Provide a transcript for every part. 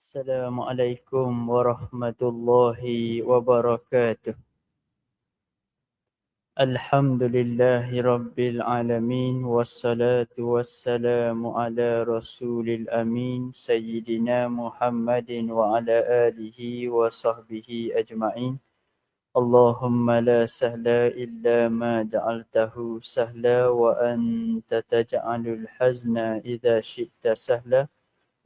Assalamualaikum warahmatullahi wabarakatuh. Alhamdulillahi rabbil alamin wassalatu wassalamu ala rasulil amin sayyidina Muhammadin wa ala alihi wa sahbihi ajma'in. Allahumma la sahla illa ma ja'altahu sahla wa anta taj'alul hazna idza syi'ta sahla.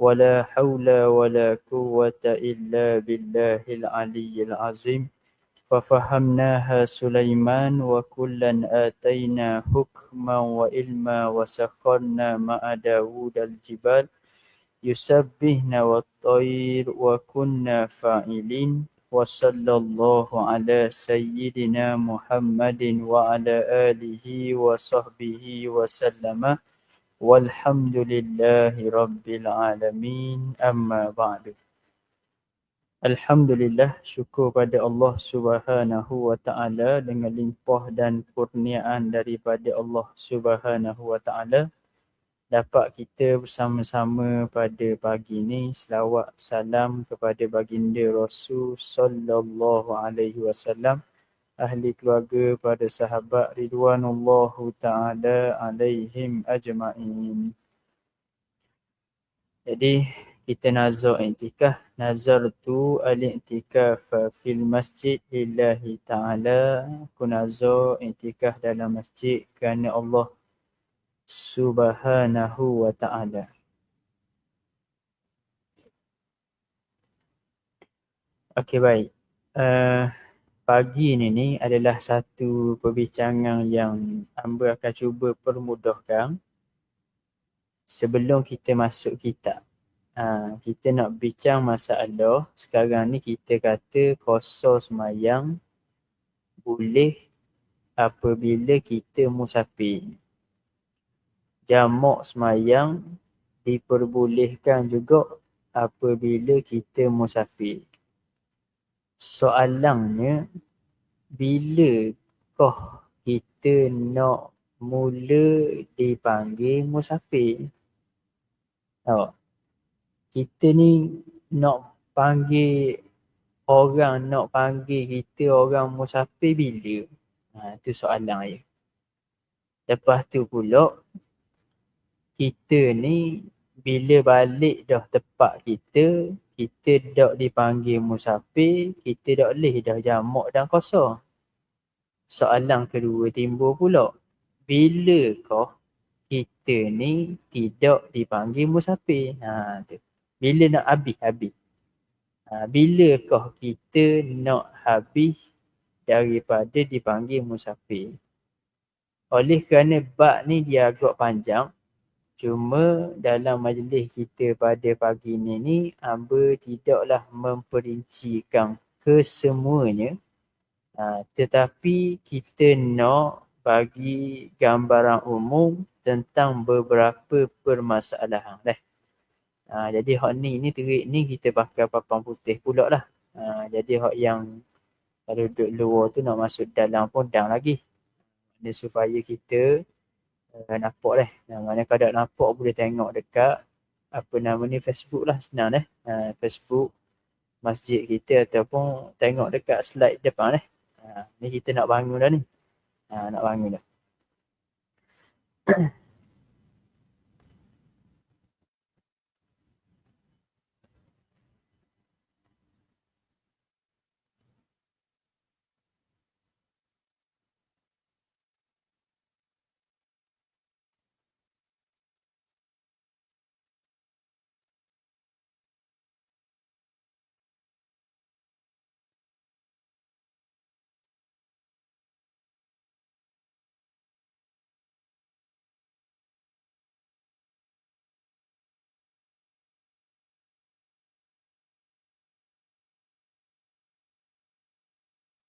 ولا حول ولا قوة إلا بالله العلي العظيم. ففهمناها سليمان وكلا آتينا حكما وعلما وسخرنا مع داود الجبال يسبحن والطير وكنا فاعلين. وصلى الله على سيدنا محمد وعلى آله وصحبه وسلم. Walhamdulillahi Rabbil Alamin. Amma ba'du. Alhamdulillah, syukur pada Allah Subhanahu wa Ta'ala dengan limpah dan kurniaan daripada Allah Subhanahu wa Ta'ala dapat kita bersama-sama pada pagi ini. Selawat salam kepada baginda Rasul sallallahu alaihi wasallam, ahli keluarga, pada sahabat ridwanullahu ta'ala alaihim ajma'in. Jadi kita nazar i'tikaf. Nazartu al-i'tikaf fil masjid lillahi ta'ala. Aku nazar i'tikaf dalam masjid kerana Allah Subhanahu wa ta'ala. Okey, baik. Pagi ni adalah satu perbincangan yang hamba akan cuba permudahkan sebelum kita masuk kitab. Kita nak bincang masalah sekarang ni. Kita kata qasar semayang boleh apabila kita musafir. Jamak semayang diperbolehkan juga apabila kita musafir. Soalannya, bilakah kita nak mula dipanggil musafir? Kita ni nak panggil orang, nak panggil kita orang musafir bila? Itu soalan dia. Lepas tu pula, kita ni bila balik dah tempat kita dah dipanggil musafir, kita dah boleh dah jamak dan qasar. Soalan kedua timbul pula, bilakah kita ni tidak dipanggil musafir? Tu. Bila nak habis? Bilakah kita nak habis daripada dipanggil musafir? Oleh kerana bab ni dia agak panjang, cuma dalam majlis kita pada pagi ni hamba tidaklah memperincikan kesemuanya, tetapi kita nak bagi gambaran umum tentang beberapa permasalahan. Jadi hak ni terik ni kita pakai papan putih pula lah. Jadi hak yang kalau duduk luar tu nak masuk dalam pun dah lagi. Supaya kita nampak lah. Maknanya kalau tak nampak boleh tengok dekat Facebook lah, senang . Facebook masjid kita ataupun tengok dekat slide depan . Ni kita nak bangun dah ni. Nak bangun dah.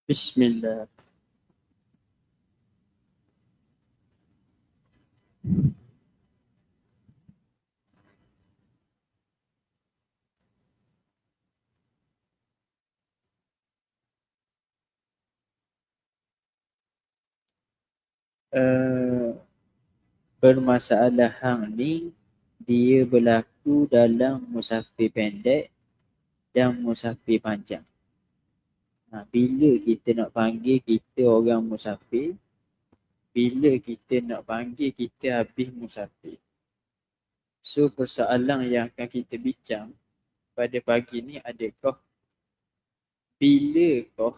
Bismillah. Permasalahan ni dia berlaku dalam musafir pendek dan musafir panjang. Bila kita nak panggil kita orang musafir, bila kita nak panggil kita habis musafir. So persoalan yang akan kita bincang pada pagi ni adakah bilakah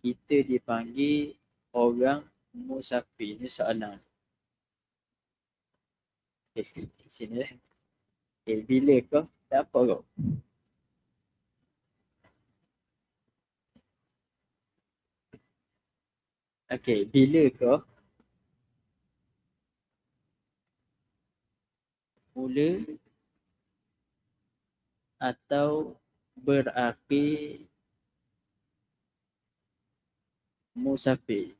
kita dipanggil orang musafir? Ni soalan. Okay, sini lah. Okay, bilakah? Tak apa kau. Okay, bilakah mula atau berakhir musafir?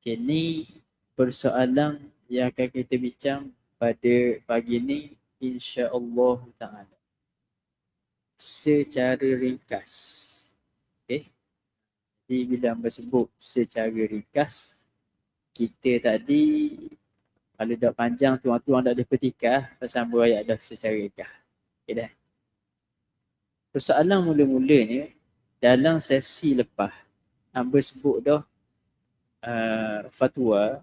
Okay, ni persoalan yang akan kita bincang pada pagi ni, insya-Allah taala. Secara ringkas. Okay. Jadi bila hamba sebut secara ringkas, kita tadi kalau dah panjang tuan-tuan dah ada petikah, pasal hamba ayat dah secara ringkas. Okay dah. Persoalan mula-mulanya dalam sesi lepas, hamba sebut dah fatwa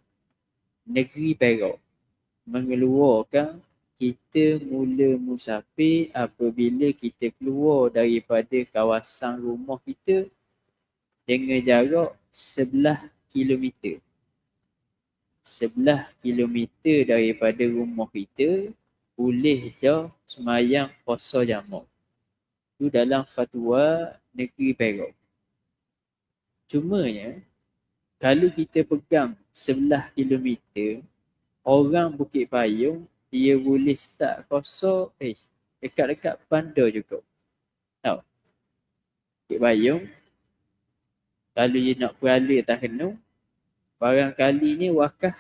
negeri Perak mengeluarkan kita mula musafir apabila kita keluar daripada kawasan rumah kita dengan jarak 11 kilometer. 11 kilometer daripada rumah kita boleh dah semayang puasa jamak. Itu dalam fatwa negeri Perak. Cumanya kalau kita pegang 11 kilometer, orang Bukit Payung dia boleh start puasa dekat-dekat bandar juga. Tahu? Bukit Payung kalau dia nak berala Takenung, barangkali ni wakaf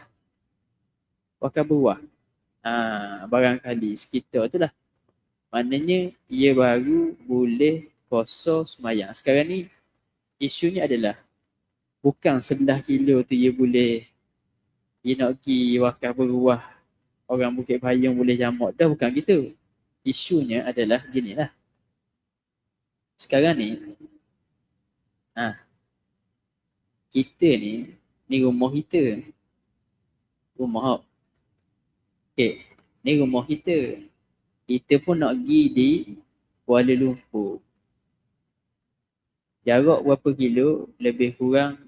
beruah. Barangkali sekitar tu lah. Maknanya ia baru boleh puasa semayang. Sekarang ni isunya adalah bukan 11 kilo tu dia nak pergi wakaf beruah, orang Bukit Payung boleh jamak. Dah bukan gitu. Isunya adalah ginilah. Sekarang ni kita ni rumah kita. Rumah. Okay. Ni rumah kita. Kita pun nak pergi di Kuala Lumpur. Jarak berapa kilo? Lebih kurang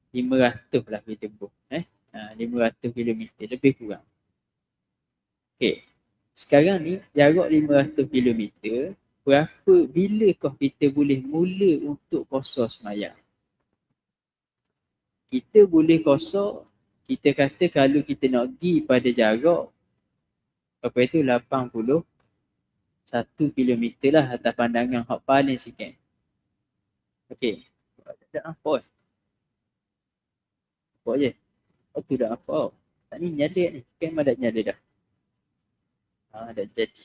500 lah kita tempuh. 500 kilometer lebih kurang. Okay. Sekarang ni jarak 500 kilometer, bilakah kita boleh mula untuk puasa semayang? Kita boleh puasa, kita kata kalau kita nak pergi pada jarak apa itu 81 kilometer lah atas pandangan hak paling sikit. Okey. Tak apa. Apa je? Tu dah apa? Tak ni nyala ni. Kan dah nyala dah. Dah jadi.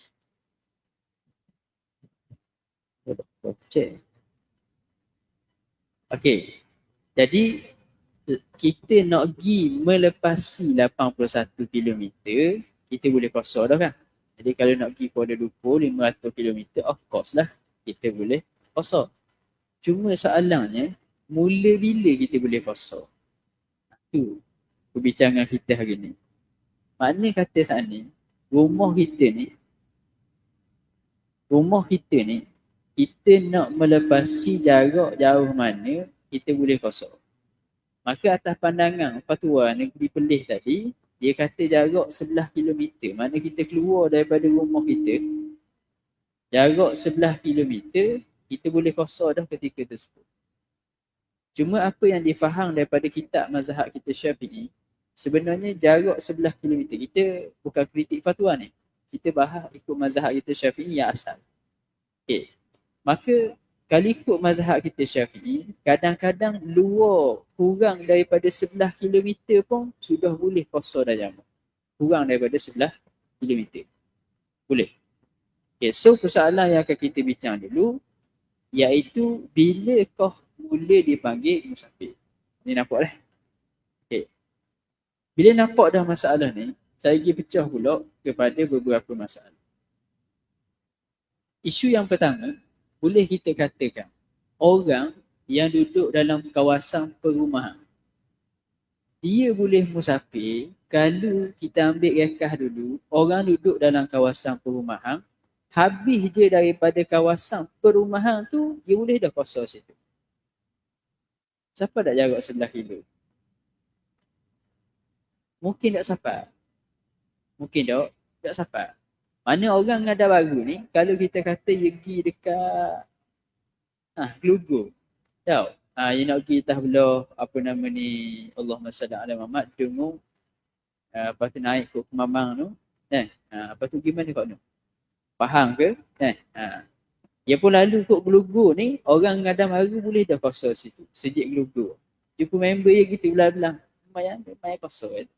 Cek. Okey. Jadi kita nak pergi melepasi 81 kilometer, kita boleh puasa dah kan? Jadi kalau nak pergi Kuala Lumpur 500 kilometer, of course lah kita boleh puasa. Cuma soalannya, mula bila kita boleh puasa? Itu perbincangan kita hari ni. Makna kata saat ni, rumah kita ni, kita nak melepasi jarak jauh mana kita boleh puasa. Maka atas pandangan fatwa negeri Perlis tadi, dia kata jarak 11 kilometer. Mana kita keluar daripada rumah kita, jarak 11 kilometer, kita boleh puasa dah ketika tersebut. Cuma apa yang difaham daripada kitab mazhab kita Syafi'i, sebenarnya jarak 11 kilometer, kita bukan kritik fatwa ni. Kita bahas ikut mazhab kita Syafi'i yang asal. Okay. Maka kalau ikut mazhab kita Syafi'i, kadang-kadang luar kurang daripada 11 kilometer pun sudah boleh puasa dah jamak. Kurang daripada 11 kilometer. Boleh. Okay, so persoalan yang akan kita bincang dulu, iaitu bilakah mula dipanggil musafir? Ni nampak lah. Okay. Bila nampak dah masalah ni, saya pergi pecah pula kepada beberapa masalah. Isu yang pertama, boleh kita katakan orang yang duduk dalam kawasan perumahan, dia boleh musafir kalau kita ambil rekah dulu, orang duduk dalam kawasan perumahan, habis je daripada kawasan perumahan tu, dia boleh dah kosor situ. Siapa tak jarak 11 kilo? Mungkin tak sampai. Mungkin tak sampai. Mana orang ada baru ni, kalau kita kata dia pergi dekat Gelugur, tahu? Dia nak pergi atas belah, apa nama ni, Allahumma salli ala Muhammad, dengung, lepas tu naik ke Kemamang tu, lepas tu gimana kau tu? Faham ke? Dia pun lalu kot Gelugur ni, orang ngadam hari boleh dah kosor situ, sejak Gelugur. Dia pun member dia gitu belah-belah, lumayan kosor tu.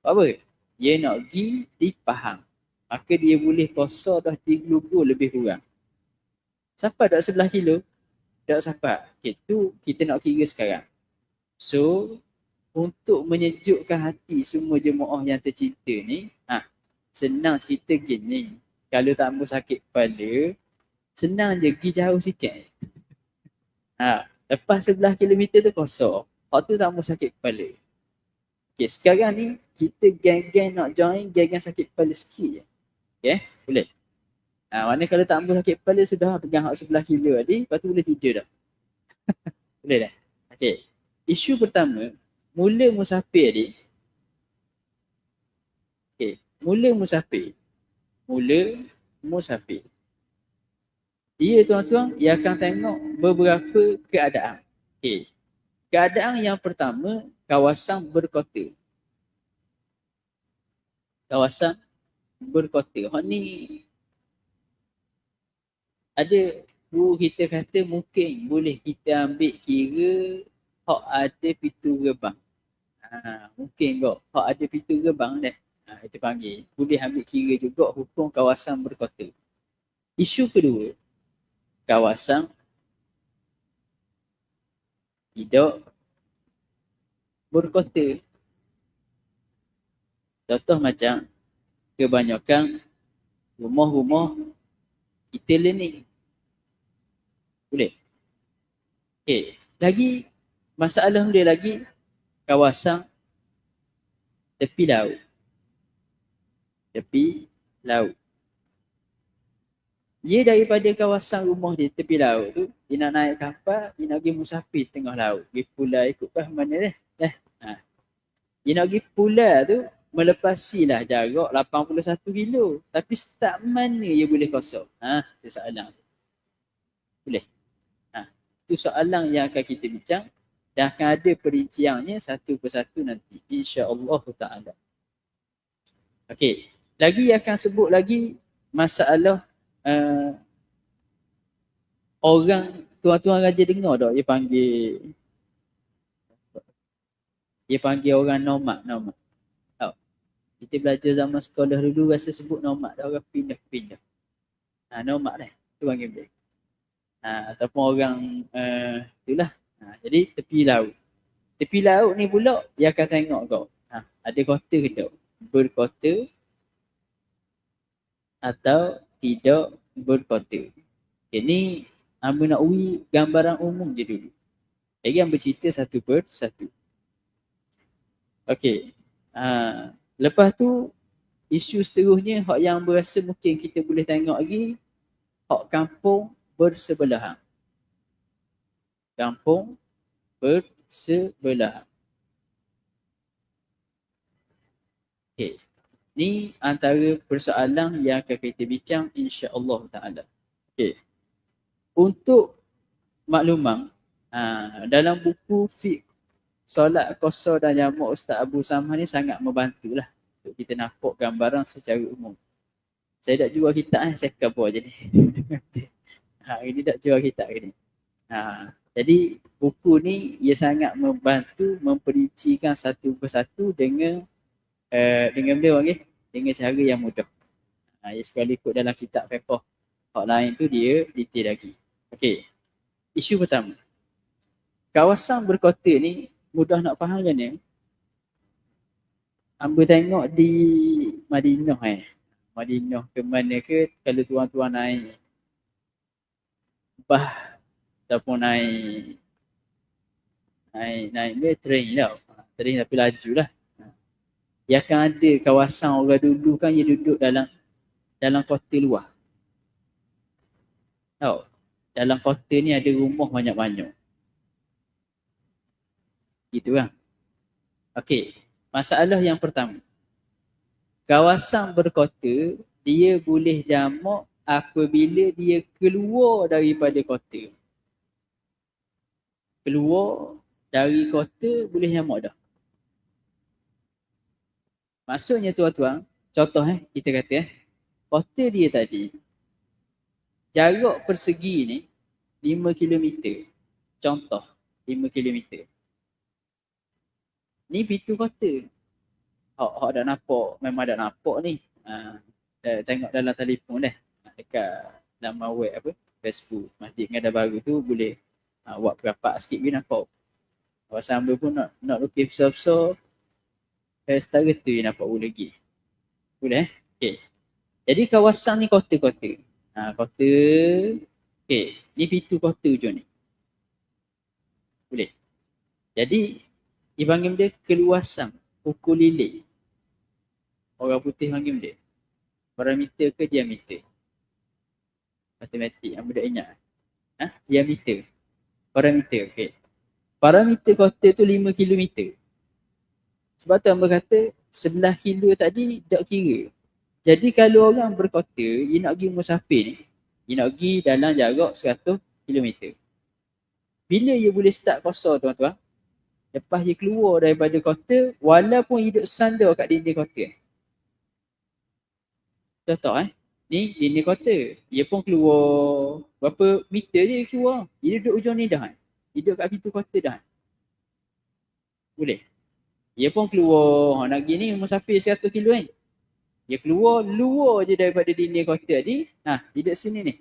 Apa? Dia nak pergi di Pahang. Maka dia boleh kosor dah di Gelugur lebih kurang. Siapa dah 11 kilo? Tak siapa. Itu kita nak kira sekarang. So, untuk menyejukkan hati semua jemaah yang tercinta ni, senang cerita gini. Kalau tak ambil sakit kepala, senang je pergi jauh sikit. Lepas 11 kilometer tu kosor. Hak tu tak ambil sakit kepala. Okay, sekarang ni kita geng-geng nak join geng-geng sakit kepala sikit je. Okay, boleh? Mana kalau tak ambil sakit kepala sudah pegang hak 11 kilo tadi, lepas tu boleh tidur dah. Boleh dah? Okay. Isu pertama, mula musafir ni. Okay, mula musafir. Dia tuan-tuan, ia akan tengok beberapa keadaan. Okay. Keadaan yang pertama, kawasan berkota. Kawasan berkota. Hak ni ada kita kata mungkin boleh kita ambil kira hak ada pintu gerbang. Mungkin kok hak ada pintu gerbang dah. Itu panggil. Boleh ambil kira juga hukum kawasan berkota. Isu kedua, kawasan tidak berkota. Contoh macam kebanyakan rumah-rumah kita learning. Boleh? Okay. Lagi, masalah dia lagi kawasan tepi laut. Tepi laut. Dia daripada kawasan rumah dia tepi laut tu, dia nak naik kapal, dia nak pergi musafir tengah laut. Pergi pula ikutkan mana dia? Dia nak pergi pula tu, melepasilah jarak 81 kilo. Tapi start mana dia boleh kosong? Itu soalan. Boleh? Itu soalan yang akan kita bincang. Dan akan ada perinciannya satu persatu nanti. InsyaAllah ta'ala. Okey. Lagi akan sebut lagi masalah orang, tuan-tuan raja dengar tak dia panggil orang nomad. Kita belajar zaman sekolah dulu rasa sebut nomad dah, orang pindah-pindah. Nomad dah. Itu panggil dia. Ataupun orang itulah. Jadi tepi laut. Tepi laut ni pula dia akan tengok kau. Ada kota ke tak? Berkota atau tidak berkota. Ini Abu Nawawi gambaran umum je dulu. Lagi yang bercerita satu persatu. Okey. Lepas tu isu seterusnya hak yang berasa mungkin kita boleh tengok lagi, hak kampung bersebelahan. Kampung bersebelahan. Okey. Ni antara persoalan yang akan kita bincang insya-Allah taala. Okey. Untuk makluman, dalam buku fiqh solat qasar dan jamak Ustaz Abu Samad ni sangat membantulah untuk kita nampak gambaran secara umum. Saya tak jual kitab saya cover je ni. Ini tak jual kitab ni. Jadi buku ni ia sangat membantu memperincikan satu persatu dengan beliau dengan cara yang mudah. Sekali ikut dalam kitab fiqh hak lain tu dia detail lagi. Okey. Isu pertama. Kawasan berkota ni mudah nak faham macam ni. Hamba tengok di Madinah Madinah ke mana ke, kalau tuan-tuan naik bah ataupun naik train tau. Train tapi laju lah. Dia akan ada kawasan orang dulu kan, dia duduk dalam kota luar. Tahu? Dalam kota ni ada rumah banyak-banyak. Gitu kan? Okey. Masalah yang pertama. Kawasan berkota, dia boleh jamak apabila dia keluar daripada kota. Keluar dari kota boleh jamak dah. Maksudnya tuan-tuan, contoh kita kata kota dia tadi, jarak persegi ni 5 kilometer. Contoh, 5 kilometer. Ni pintu kota. Hak dah nampak, memang dah nampak ni. Tengok dalam telefon dah. Dekat nama web apa? Facebook. Masjid Ngada Baru tu boleh buat perapat sikit pun nampak. Awak sambil pun nak lukis besar-besar. Setara tu yang nampak lagi. Boleh Okay. Jadi kawasan ni kota-kota. Kota. Okay. Ni pintu kota je ni. Boleh. Jadi, dipanggil dia keluasan pukul lilin. Orang putih panggil dia. Parameter ke diameter? Matematik yang budak ingat. Diameter. Parameter. Okay. Parameter kota tu 5 kilometer. Sebab tu Amba kata 11 kilo tadi tak kira. Jadi kalau orang berkota, dia nak pergi musafir ni, dia nak pergi dalam jarak 100 kilometer. Bila dia boleh start kosor tuan-tuan? Lepas dia keluar daripada kota, walaupun hidup sandar kat dinding kota. Contoh ni dinding kota. Dia pun keluar berapa meter je keluar. Dia duduk ujung ni dah. Dia duduk kat pintu kota dah. Boleh? Dia pun keluar, nak pergi ni musafir 100 kilo Dia keluar luar je daripada dinding kota ni. Duduk sini ni.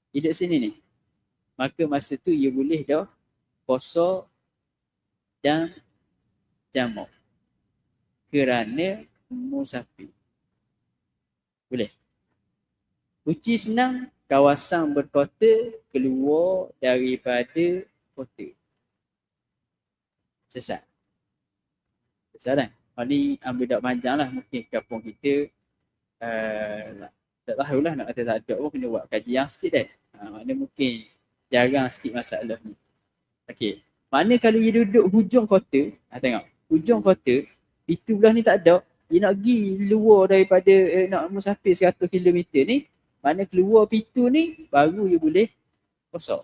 Duduk sini ni. Maka masa tu dia boleh dah kosor dan jamak. Kerana musafir. Boleh? Kunci senang, kawasan berkota keluar daripada kota. Sesat. Sesat kan? Ni ambil tak panjang lah. Mungkin kampung kita tak tahulah nak kata tak ada pun kena buat kajian sikit dah. Maknanya mungkin jarang sikit masalah ni. Okey. Maknanya kalau dia duduk hujung kota, tengok. Hujung kota, pintu belah ni tak ada. Dia nak pergi luar daripada nak musafir 100 km ni, maknanya keluar pintu ni baru dia boleh kosor.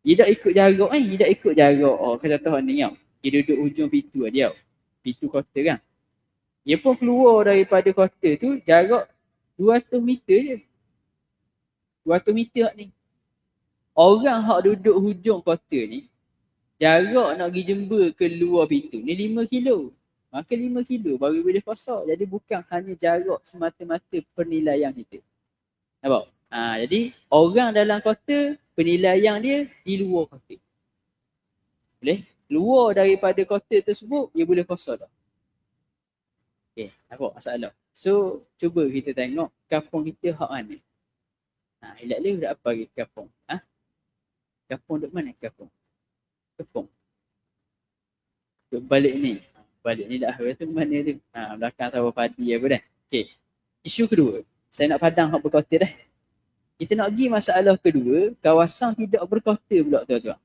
Dia tak ikut jarak dia tak ikut jarak. Kata Tuhan ni tau. Dia duduk hujung pintu dia. Pintu kota kan. Dia pun keluar daripada kota tu jarak 200 meter je. 200 meter ni. Orang hak duduk hujung kota ni, jarak nak pergi jember ke luar pintu ni 5 kilo. Maka 5 kilo baru boleh kosor. Jadi bukan hanya jarak semata-mata penilaian kita. Nampak? Jadi orang dalam kota, penilaian dia di luar kota. Boleh? Luar daripada kota tersebut, dia boleh kosor dah. Okay, nampak masalah. So, cuba kita tengok kampung kita hak mana. Hilak dia dah apa lagi kampung? Kampung duduk mana kampung? Kampung. Duduk balik ni. Balik ni dah tu mana tu? Belakang sawah padi apa dah. Okay. Isu kedua. Saya nak padang hak berkota dah. Kita nak pergi masalah kedua, kawasan tidak berkota pula tuan-tuan.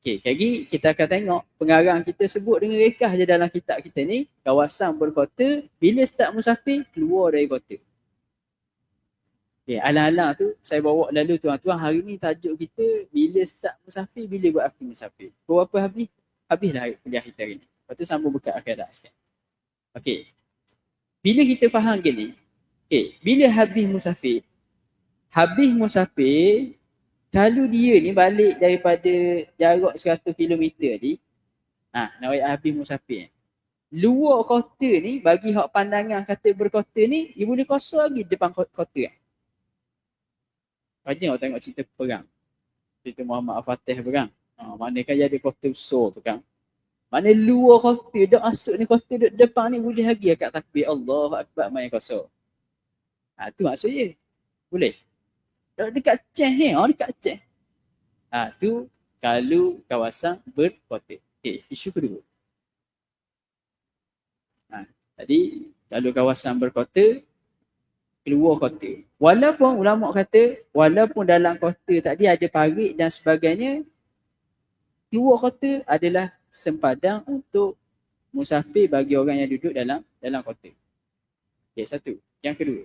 Okay, lagi kita akan tengok pengarang kita sebut dengan rekah je dalam kitab kita ni, kawasan berkota, bila start musafir, keluar dari kota. Okay, alang-alang tu saya bawa lalu tuan-tuan, hari ni tajuk kita, bila start musafir, bila buat akhir musafir. Kau apa habis? Habislah kuliah kita hari ni. Lepas tu sambung buka akhirat sikit. Okay. Bila kita faham gini, okay, bila habis musafir, kalau dia ni balik daripada jarak 100 km ni, nak habis musafir. Luar kota ni, bagi hak pandangan kata berkota ni, dia boleh kosor lagi depan kota. Rajin awak tengok cerita perang. Cerita Muhammad Al-Fatih perang. Mana kan dia ada kota besar tu kan. Mana luar kota, dak masuk ni kota duk depan ni boleh lagi akak takbir Allahu Akbar main kosong. Tu maksudnya. Boleh. Dak dekat Aceh ni, dekat Aceh. Tu kalau kawasan berkota. Okey, isu kedua. Tadi kalau kawasan berkota, keluar kota. Walaupun ulama kata, walaupun dalam kota tadi ada parit dan sebagainya, keluar kota adalah sempadan untuk musafir bagi orang yang duduk dalam kota. Okey, satu. Yang kedua.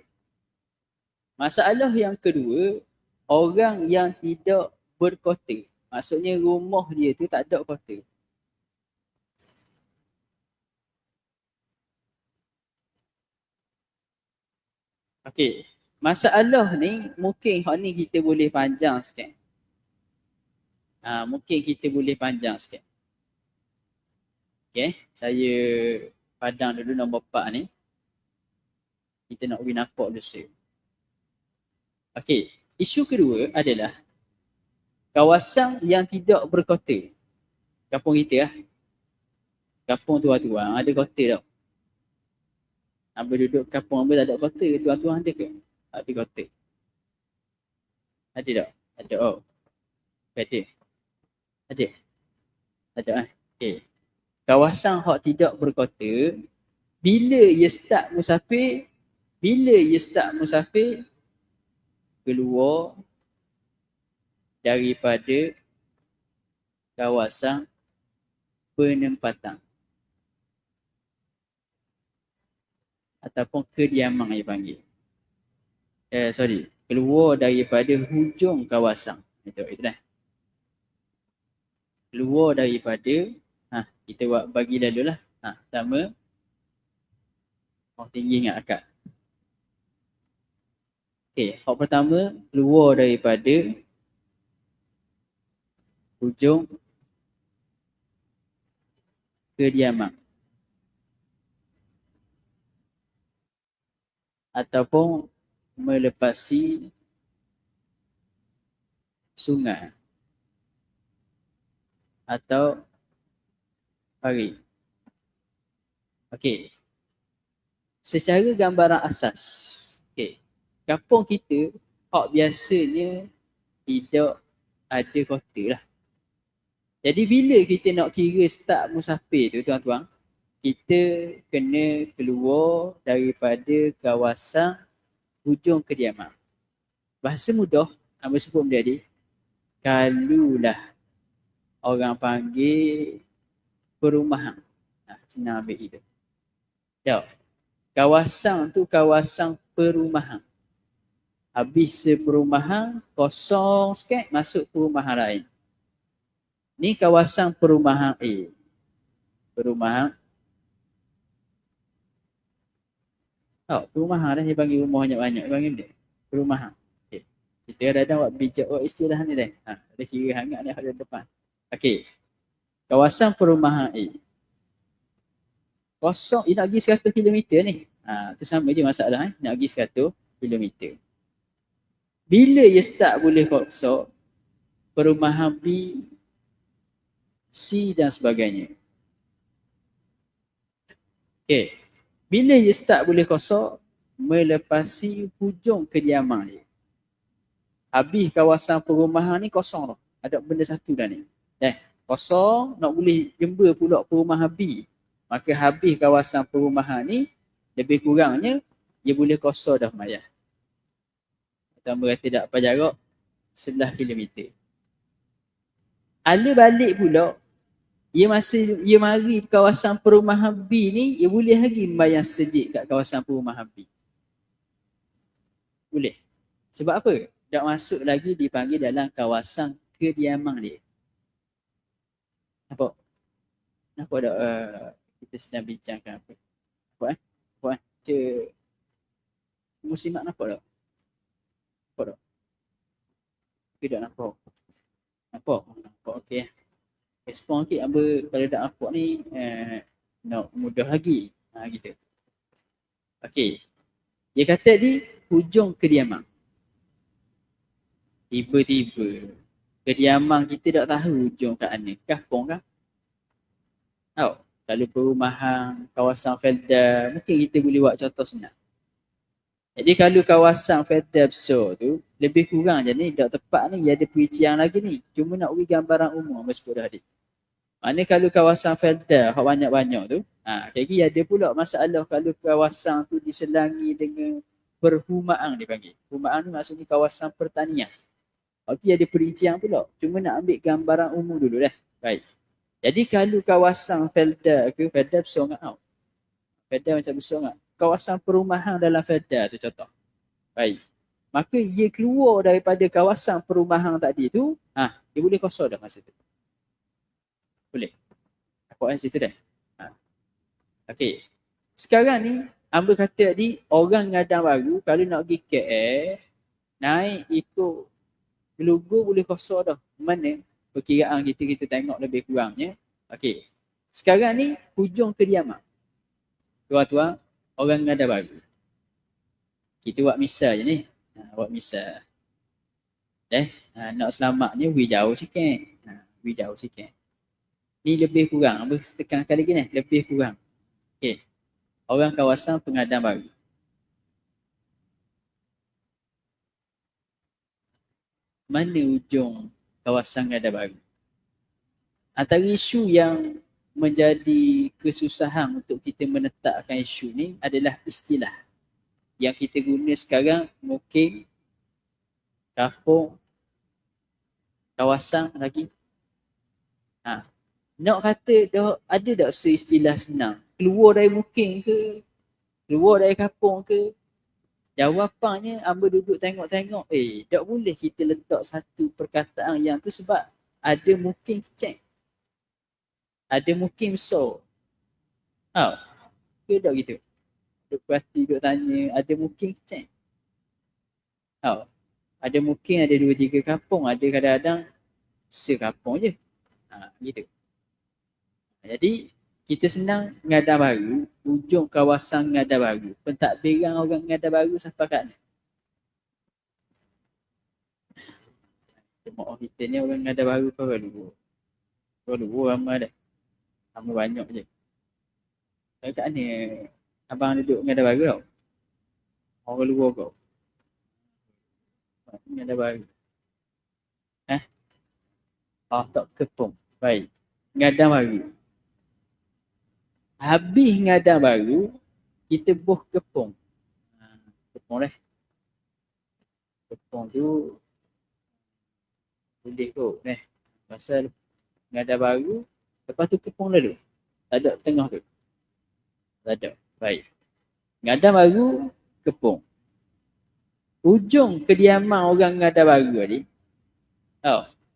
Masalah yang kedua, orang yang tidak berkota. Maksudnya rumah dia tu tak ada kota. Okey, masalah ni mungkin hak ni kita boleh panjang sikit. Mungkin kita boleh panjang sikit. Okey, saya padang dulu nombor 4 ni. Kita nak pergi nampak dosa. Okey, isu kedua adalah kawasan yang tidak berkota. Kampung kita lah. Kampung tua-tua ada kota tau. Hamba duduk kampung hamba tak ada kota, tua-tua ada ke? Ada kota. Ada tak? Ada. Ada. Ada. Ada Okey. Kawasan hak tidak berkota, bila ia start musafir, keluar daripada kawasan penempatan ataupun kediaman yang panggil. Keluar daripada hujung kawasan. Itu dah. Keluar daripada, kita buat bagi lalu lah. Pertama, tinggi ingat akak. Okey, hak pertama, keluar daripada hujung kediaman ataupun melepasi sungai atau parit. Okey. Secara gambaran asas, kampung kita hak biasanya tidak ada kota lah. Jadi bila kita nak kira start musafir tu tuan-tuan, kita kena keluar daripada kawasan hujung kediaman. Bahasa mudah, hamba sebut benda ni, kalulah orang panggil perumahan. Senang ambil itu. Kawasan tu kawasan perumahan. Habis perumahan, kosong sikit, masuk perumahan lain. Ni kawasan perumahan A. Perumahan. Perumahan dah dia panggil rumah banyak-banyak. Dia panggil dia. Perumahan. Okay. Kita kadang-kadang buat bijak istilah ni dah. Ada kira hangat ni ada depan. Okey. Kawasan perumahan A. Kosong, dia nak pergi 100 km ni. Tu sama je masalah. Nak pergi 100 km. Bila ia start boleh kosong, perumahan B, C dan sebagainya. Okey. Bila ia start boleh kosong, melepasi hujung kediaman dia. Habis kawasan perumahan ni kosong dah. Ada benda satu dah ni. Kosong, nak boleh jember pula perumahan B. Maka habis kawasan perumahan ni, lebih kurangnya, dia boleh kosong dah mayat. Tambah kata tak apa jarak, 11 km. Ala balik pula, ia mari kawasan perumahan B ni, ia boleh lagi membayang sejik kat kawasan perumahan B. Boleh. Sebab apa? Tak masuk lagi dipanggil dalam kawasan kediaman dia. Nampak? Nampak tak kita sedang bincangkan apa? Nampak Cik Muslimat nampak tak? Nampak tak? Tidak nampak. Nampak? Nampak okey. Respon sikit apa kalau tak nampak ni nak mudah lagi. Gitu. Okey. Dia kata di hujung kediaman. Tiba-tiba kediaman kita tak tahu hujung kat mana. Kampung kah? Kalau perumahan, kawasan Felda, mungkin kita boleh buat contoh senang. Jadi kalau kawasan Felda besar tu, lebih kurang je ni, dok tepat ni, ada perincian lagi ni. Cuma nak beri gambaran umum, apa sebut dah adik. Maknanya kalau kawasan Felda, hak banyak-banyak tu, lagi ada pula masalah kalau kawasan tu diselangi dengan perhumaan dipanggil. Perhumaan ni maksudnya kawasan pertanian. Okey, ada perincian pula. Cuma nak ambil gambaran umum dulu dah. Baik. Jadi kalau kawasan Felda ke, Felda besar sangat tau. Felda macam besar sangat. Kawasan perumahan dalam Felda tu contoh. Baik. Maka ia keluar daripada kawasan perumahan tadi tu, dia boleh kosong dah masa tu. Boleh. Aku kat situ dah. Okey. Sekarang ni, hamba kata tadi, orang ngadang baru, kalau nak pergi KL, naik ikut Gelugu boleh kosong dah. Mana perkiraan kita tengok lebih kurangnya. Okey. Sekarang ni, hujung kediaman. Tuan-tuan, orang ngadang baru. Kita buat misal je ni. Buat misal. Nak selamatnya, pergi jauh sikit. Pergi jauh sikit. Ni lebih kurang. Hamba tekan kali lagi ni. Lebih kurang. Okey. Orang kawasan pengadaan baru. Mana ujung kawasan pengadaan baru? Antara isu yang menjadi kesusahan untuk kita menetapkan isu ni adalah istilah. Yang kita guna sekarang mungkin kampung, kawasan lagi. Nak kata dah ada tak seistilah senang? Keluar dari mungkin ke? Keluar dari kampung ke? Jawapannya hamba duduk tengok-tengok, tak boleh kita letak satu perkataan yang tu sebab ada mungkin kecil. Ada mungkin besar. Ke tak gitu? Duduk perhati, duduk tanya, ada mungkin kecil. Ada mungkin ada 2-3 kampung, ada kadang-kadang sekampung je. Gitu. Jadi, kita senang ngadang baru, ujung kawasan ngadang baru. Pentadbiran orang ngadang baru sampai kat ni. Maaf kita ni orang ngadang baru kau dulu. Kau dulu ramai dah. Ramai banyak je. Kat ni, abang duduk ngadang baru tau. Orang luar kau. Ngadang baru. Tak kepung. Baik. Ngadang baru. Habis ngadang baru, kita buh kepung. Kepung dah. Kepung tu boleh kot. Pasal ngadang baru, lepas tu kepung dulu. Tak ada tengah tu. Tak ada. Baik. Ngadang baru, kepung. Ujung kediaman orang ngadang baru ni,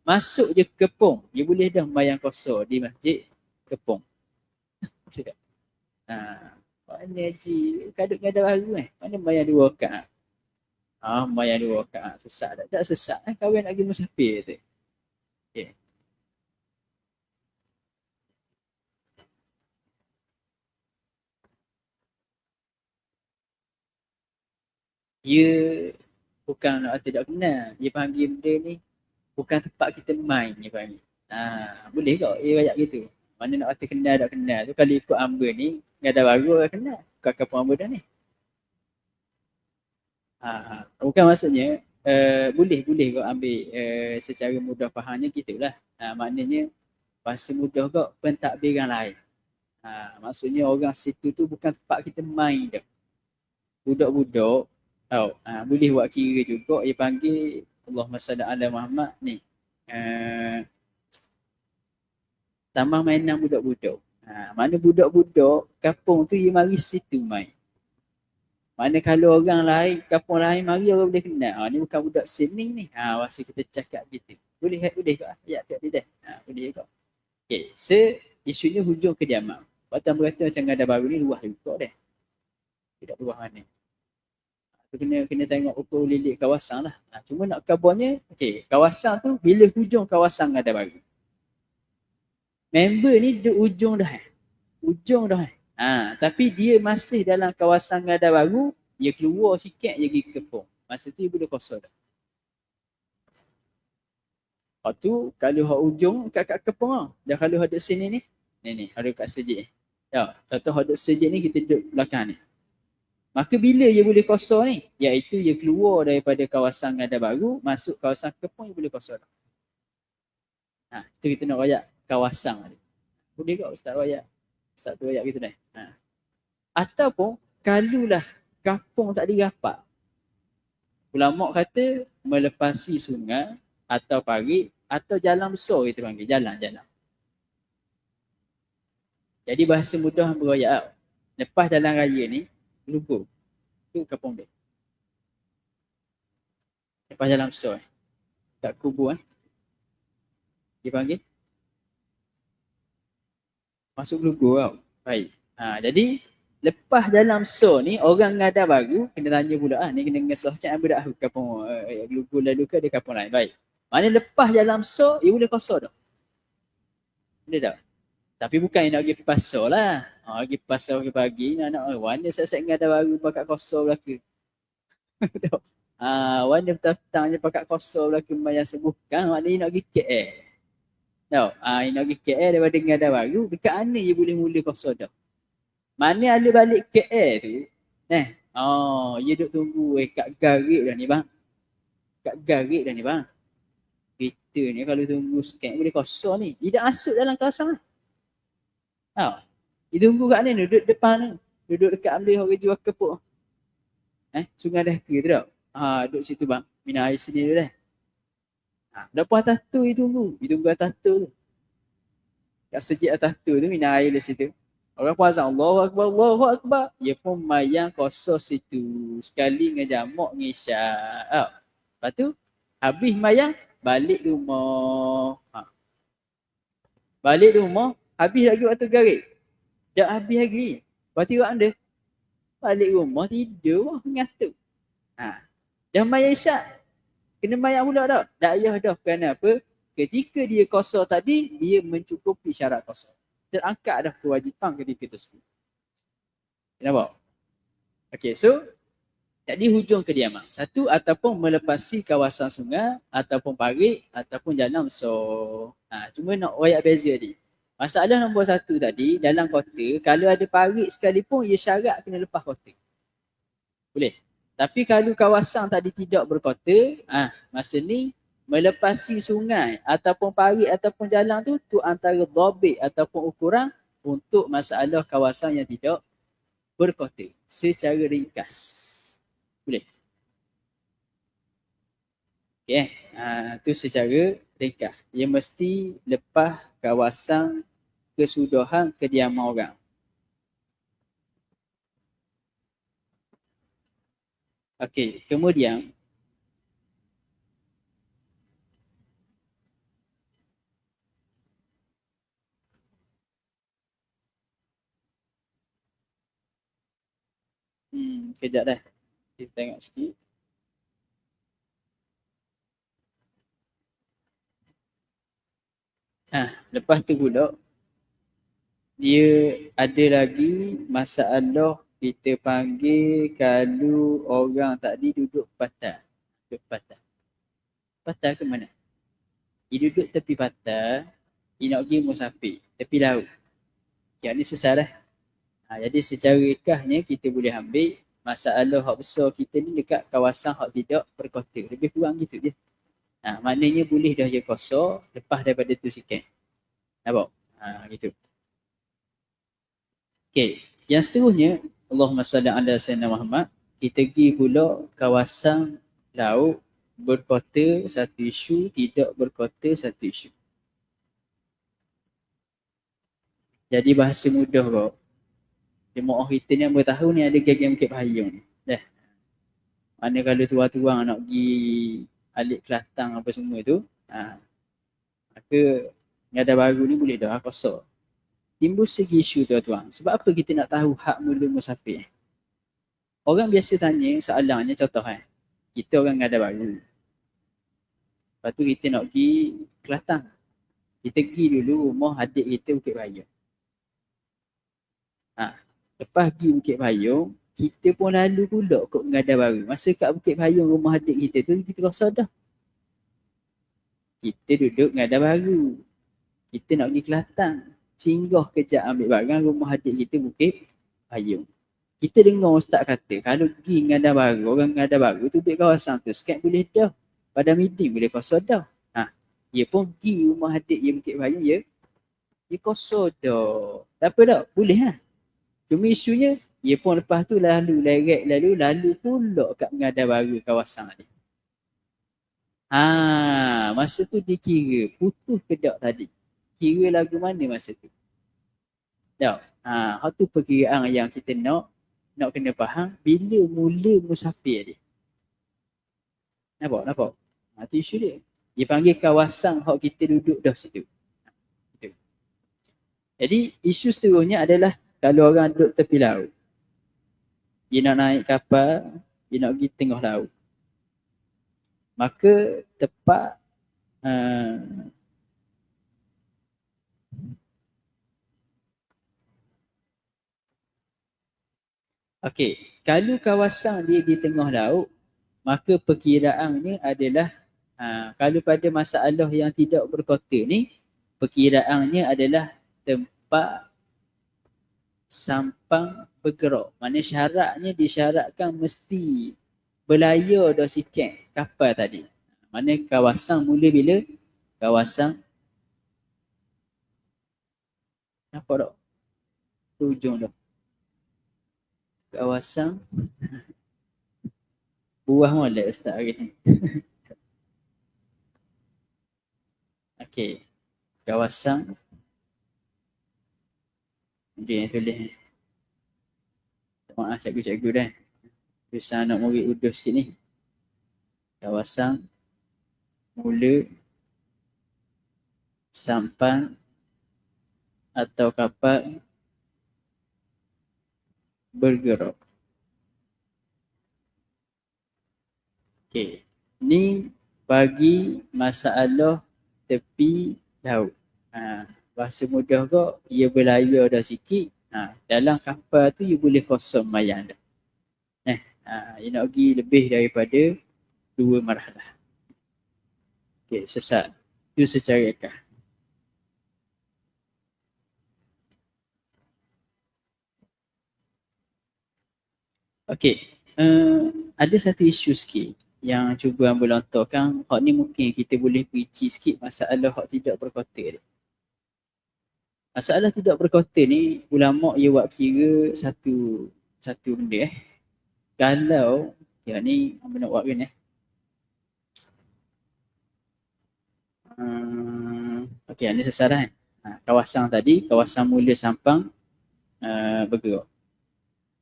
masuk je kepung, dia boleh dah mayang kosong di masjid kepung. Mana haji kaduk ngadang baru mana mayang 2 rakaat. Mayang 2 rakaat sesat tak? Tak sesat kahwin nak pergi musafir tu. Okay. Dia bukan nak tidak kenal. Dia panggil benda ni bukan tempat kita main dia panggil. Boleh kok dia banyak gitu. Mana nak kata kenal tak kenal tu kalau ikut hamba ni ngadang baru orang kenal. Bukan kampung hamba dah ni. Bukan maksudnya boleh kau ambil secara mudah fahamnya gitulah. Maknanya bahasa mudah kau pentadbiran lain. Maksudnya orang situ tu bukan tempat kita main dah. Budak-budak boleh buat kira juga dia panggil Allahumma salli ala Muhammad ni. Taman mainan budak-budak. Mana budak-budak kampung tu dia mari situ main. Mana kalau orang lain, kampung lain mari orang boleh kenal. Ni bukan budak sini ni. Masa kita cakap gitu. Boleh kok ayat kat dia dah. Boleh kok. Okey, isunya hujung kediaman. Waktu berkata macam ada baru ni luah juga dah. Tidak luah mana. Kena tengok ukur lilik kawasan lah. Cuma nak kabarnya, kawasan tu bila hujung kawasan ada baru. Member ni di ujung dah. Ujung dah. Tapi dia masih dalam kawasan ngada baru, dia keluar sikit dia pergi kepung. Masa tu dia boleh kosong dah. Lepas tu kalau hak ujung kat kepung dah kalau ada sini ni, Ni, ada kat sejik ni. Ya, contoh hodok sejik ni kita duduk belakang ni. Maka bila dia boleh kosong ni? Iaitu dia keluar daripada kawasan Ngada Baru, masuk kawasan Kepong, dia boleh kosong. Itu kita nak royak kawasan tadi. Boleh tak Ustaz royak? Ustaz tu royak gitu dah. Ataupun, kalulah kampung tak dirapat. Ulama kata melepasi sungai atau parit atau jalan besar kita panggil. Jalan. Jadi bahasa mudah beroyak. Lepas jalan raya ni, Lugu. Itu kampung dia. Lepas jalan besar. Kat kubur. Dia panggil. Masuk Lugu tau. Baik. Jadi, lepas jalan besar ni, orang Ngada Baru, kena tanya pula, ni kena ngesah macam apa dah kampung Lugu lalu ke, dia kampung lain. Baik. Maknanya lepas jalan besar, dia boleh kosong dah. Boleh tak? Tapi bukan nak pergi pasar lah. Pergi pasar pagi-pagi, nak warna set-set Ngada Baru pakat kosong belaka. Warna petang je pakat kosong belaka membayar sebukan, maknanya nak pergi KL. Tahu? Nak pergi KL daripada Ngada Baru, dekat mana dia boleh mula kosong dah. Mana ada balik KL tu, dia duduk tunggu kat garik dah ni bang. Kat garik dah ni bang. Kita ni kalau tunggu sikit boleh kosong ni. Dia dah masuk dalam kawasan. Dia tunggu kat ni, duduk depan ni. Duduk dekat ambil orang jual kepuk. Sungai dah ke tu tak? Duduk situ bang. Minum air sendiri dah. Lepas atas tu dia tunggu. Dia tunggu atas tu. Kat sejik atas tu minum air di situ. Orang pun azan Allahu Akbar, Allahu Akbar. Dia pun mayang kosong situ. Sekali ngejamak ngisyak. Lepas tu, habis mayang, balik rumah. Balik rumah, habis lagi waktu garik. Dah habis lagi. Lepas tu anda, balik rumah, tidur, ngantuk. Dah mayang isyak. Kena mayang pula dah. Tak payah dah. Kerana apa? Ketika dia kosong tadi, dia mencukupi syarat kosong. Terangkat dah kewajipan ketika tersebut. Kenapa? Okay, so jadi hujung kediaman. Satu, ataupun melepasi kawasan sungai, ataupun parit, ataupun jalan besar. Cuma nak royak beza ni. Masalah nombor satu tadi, dalam kota, kalau ada parit sekalipun, ia syarat kena lepas kota. Boleh. Tapi kalau kawasan tadi tidak berkota, masa ni, melepasi sungai ataupun parit ataupun jalan tu antara dhabit ataupun ukuran untuk masalah kawasan yang tidak berkota secara ringkas. Boleh? Okay. Tu secara ringkas. Ia mesti lepas kawasan kesudahan kediaman orang. Okey, kemudian kejap dah. Kita tengok sikit. Lepas tu pula dia ada lagi masalah kita panggil kalau orang tadi duduk patah. Duduk patah. Patah ke mana? Dia duduk tepi patah, dia nak pergi musafir, tepi laut. Yang ni sesat lah. Jadi secara ikahnya kita boleh ambil masalah hak besar kita ni dekat kawasan hak tidak berkota. Lebih kurang gitu je. Maknanya boleh dah je kosong lepas daripada tu sikit. Nampak? Gitu. Okay. Yang seterusnya, Allahumma salli ala sayyidina Muhammad. Kita pergi pula kawasan laut berkota satu isu, tidak berkota satu isu. Jadi bahasa mudah kau. Jemaah kita ni yang bertahun ni ada geng-geng Bukit Payung ni. Dah. Mana kalau tuan-tuan nak pergi Alik Kelantan apa semua tu, maka Ngada Baru ni boleh dah kosong. Timbul segi isu tuan-tuan. Sebab apa kita nak tahu hak mula musafir? Orang biasa tanya soalannya contoh kita orang Ngada Baru. Lepas tu kita nak pergi Kelantan. Kita pergi dulu rumah adik kita Bukit Payung. Lepas pergi Bukit Payung, kita pun lalu pula kot Ngada Baru. Masa kat Bukit Payung rumah adik kita tu, kita rasa dah. Kita duduk Ngada Baru. Kita nak pergi Kelantan. singgah kejap ambil barang, rumah adik kita bukit payung. Kita dengar ustaz kata, kalau pergi ngada baru, orang ngada baru tu duduk kawasan tu, sekat boleh dah. Pada meeting boleh kosong dah. Dia pun pergi rumah adik dia bukit payung, dia kosong dah. Tak apa tak? Boleh lah. Cuma isunya, dia pun lepas tu lalu pula kat ngada baru kawasan ni. Masa tu dia kira putus ke tak tadi? Kira lagu mana masa tu? Tak. Hal tu perkiraan yang kita nak kena faham bila mula musafir dia. Nampak? Tu isu dia. Dia panggil kawasan hak kita duduk dah situ. Jadi isu seterusnya adalah kalau orang duduk tepi laut. Dia nak naik kapal, dia nak pergi tengah laut. Maka tepat okey, kalau kawasan dia di tengah laut, maka perkiraannya adalah kalau pada masalah yang tidak berkota ni, perkiraannya adalah tempat sampang bergerak. Mana syaratnya disyaratkan mesti berlayar dah sikit kapal tadi. Mana kawasan mula bila? Kawasan nampak tak? Hujung dah. Kawasan buah molek ustaz hari ni. Okey. Kawasan dia yang tulis. Maaf cikgu-cikgu dah. Susah nak murid udus sikit ni. Kawasan mula sampan atau kapal bergerak. Okey. Ni bagi masalah tepi laut. Bahasa mudah kok, ia berlayar dah sikit. Dalam kapal tu ia boleh kosong mayang dah. Ia nak pergi lebih daripada 2 marhalah. Okey, sesat. Itu secara rekah. Okey, ada satu isu sikit yang cuba Ambo lontarkan. Hak ni mungkin kita boleh perici sikit masalah hak tidak berkota dia. Masalah tidak berkota ni, ulama' ia buat kira satu benda Kalau, ni Ambo nak buat kan okey, ni sesaran. Kawasan tadi, kawasan mula sampang bergerak.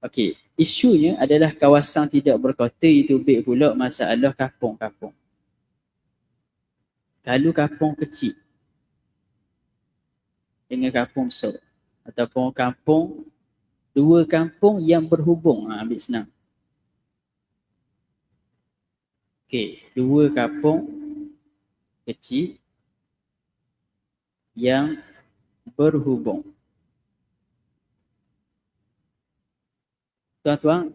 Okey, isunya adalah kawasan tidak berkota itu baik pula masalah kampung-kampung. Kalau kampung kecil dengan kampung besar ataupun dua kampung yang berhubung, ambil senang. Okey, dua kampung kecil yang berhubung. Tuan-tuan,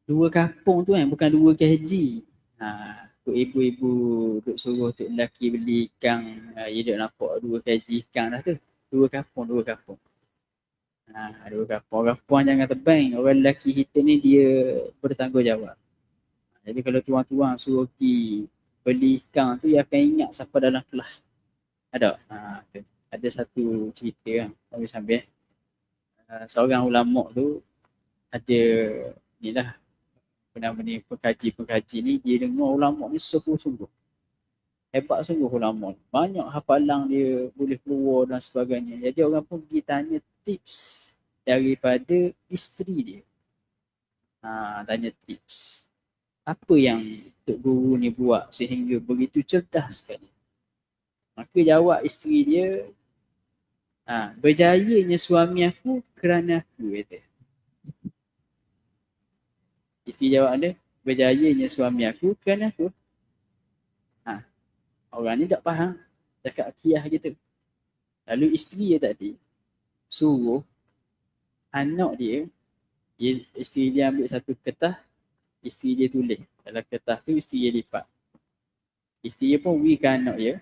dua kampung tu bukan 2 kg. Tuk ibu-ibu duk suruh tuk lelaki beli ikan, dia duk nampak 2 kg ikan dah tu. Dua kampung. Dua kampung. Orang puan jangan tebang. Orang lelaki kita ni dia bertanggungjawab. Jadi kalau tuan-tuan suruh pergi beli ikan tu, dia akan ingat siapa dalam kelas. Ada? Ada satu cerita kan. Sambil seorang ulama' tu ada inilah benda-benda pengkaji ni, dia dengar ulama' ni sungguh-sungguh. Hebat sungguh ulama'. Banyak hafalan dia boleh keluar dan sebagainya. Jadi orang pun pergi tanya tips daripada isteri dia. Tanya tips. Apa yang Tok Guru ni buat sehingga begitu cerdas sekali? Maka jawab isteri dia, berjayanya suami aku kerana aku, kata. Isteri jawab dia, berjayanya suami aku kerana aku. Orang ni tak faham, cakap akiyah gitu. Lalu isteri dia tadi suruh anak dia, isteri dia ambil satu kertas, isteri dia tulis. Dalam kertas tu isteri dia lipat. Isteri dia pun beri ke anak dia,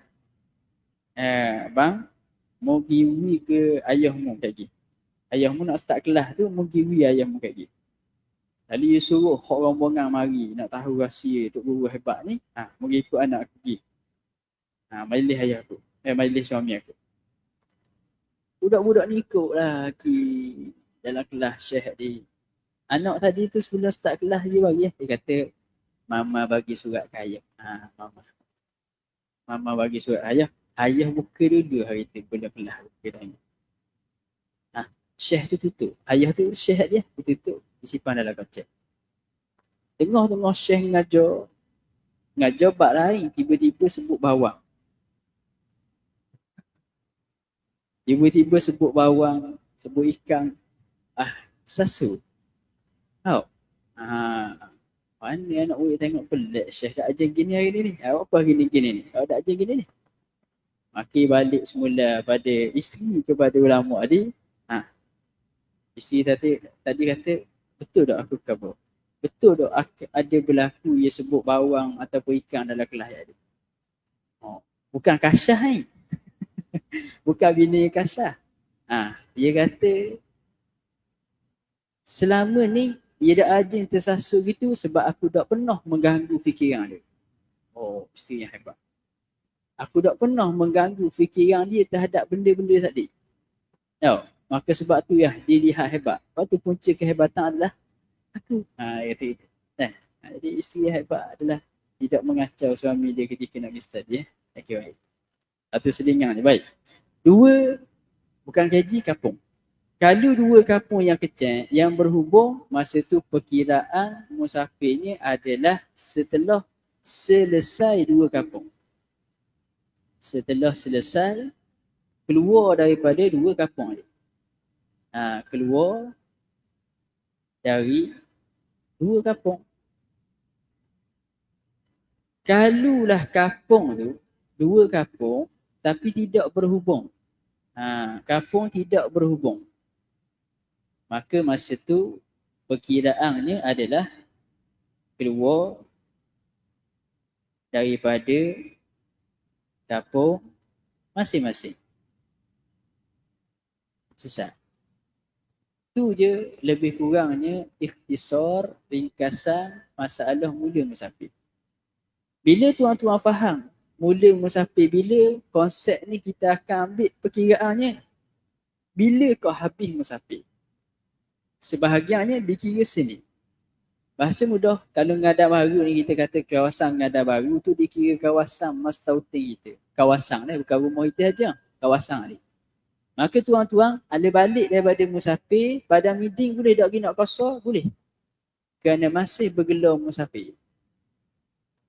bang, mau giwi ke ayahmu kayak gitu. Ayahmu nak start kelas tu mau giwi ayahmu kayak gitu. Lalu you suruh orang bongang mari nak tahu rahsia tok guru hebat ni, mau ikut anak aku pergi. Majlis ayah aku. Majlis suami aku. Budak-budak ni ikut lah dalam kelas Syekh ni. Anak tadi tu sebelum start kelas dia bagi. Dia kata, Mama bagi surat ke ayah. Mama bagi surat ayah. Ayah buka dulu hari tu bila kelas. Dia tanya. Syekh tu tutup. Ayah tu Syekh dia. Dia tutup. Disimpan dalam kocek. Tengah-tengah Syekh ngajar bab lain. Tiba-tiba sebut bawang. Tiba-tiba sebut bawang. Sebut ikan. Sasu. Tahu? Mana anak murid tengok pelik Syekh dah ajar gini hari ni. Apa gini-gini ni? Awak dah ajar gini ni. Maki balik semula pada isteri kepada ulama tadi. Isteri tadi kata, betul tak aku kabur? Betul tak ada berlaku ia sebut bawang ataupun ikan dalam kelas tadi? Bukan kasyah ni. Bukan bina kasyah. Dia kata, selama ni ia dah ajar tersasul gitu sebab aku tak pernah mengganggu fikiran dia. Isteri yang hebat. Aku tak pernah mengganggu fikiran dia terhadap benda-benda tadi. Maka sebab tu ya dia lihat hebat. Lepas tu punca kehebatan adalah aku. Jadi isteri yang hebat adalah tidak mengacau suami dia ketika nak pergi study. Okey, baik. Satu selingan je, baik. Dua, bukan gaji, kapung. Kalau dua kapung yang kecil yang berhubung, masa tu perkiraan musafirnya adalah setelah selesai dua kapung. Setelah selesai, keluar daripada dua kapung ni. Keluar dari dua kapung. Kalulah kapung tu, dua kapung, tapi tidak berhubung. Kapung tidak berhubung. Maka masa tu perkiraannya adalah keluar daripada kapung masing-masing. Sesat. Itu je lebih kurangnya ikhtisar, ringkasan masalah mula musafir. Bila tuan-tuan faham mula musafir bila, konsep ni kita akan ambil perkiraannya bila kau habis musafir. Sebahagiannya dikira sini. Bahasa mudah, kalau Ngada Baru ni kita kata kawasan Ngada Baru tu dikira kawasan Mastautin kita. Kawasan ni bukan rumah kita aja, kawasan ni. Maka tuan-tuan, ala balik daripada musafir, pada meeting boleh tak pergi nak kosor? Boleh. Kerana masih bergelar musafir.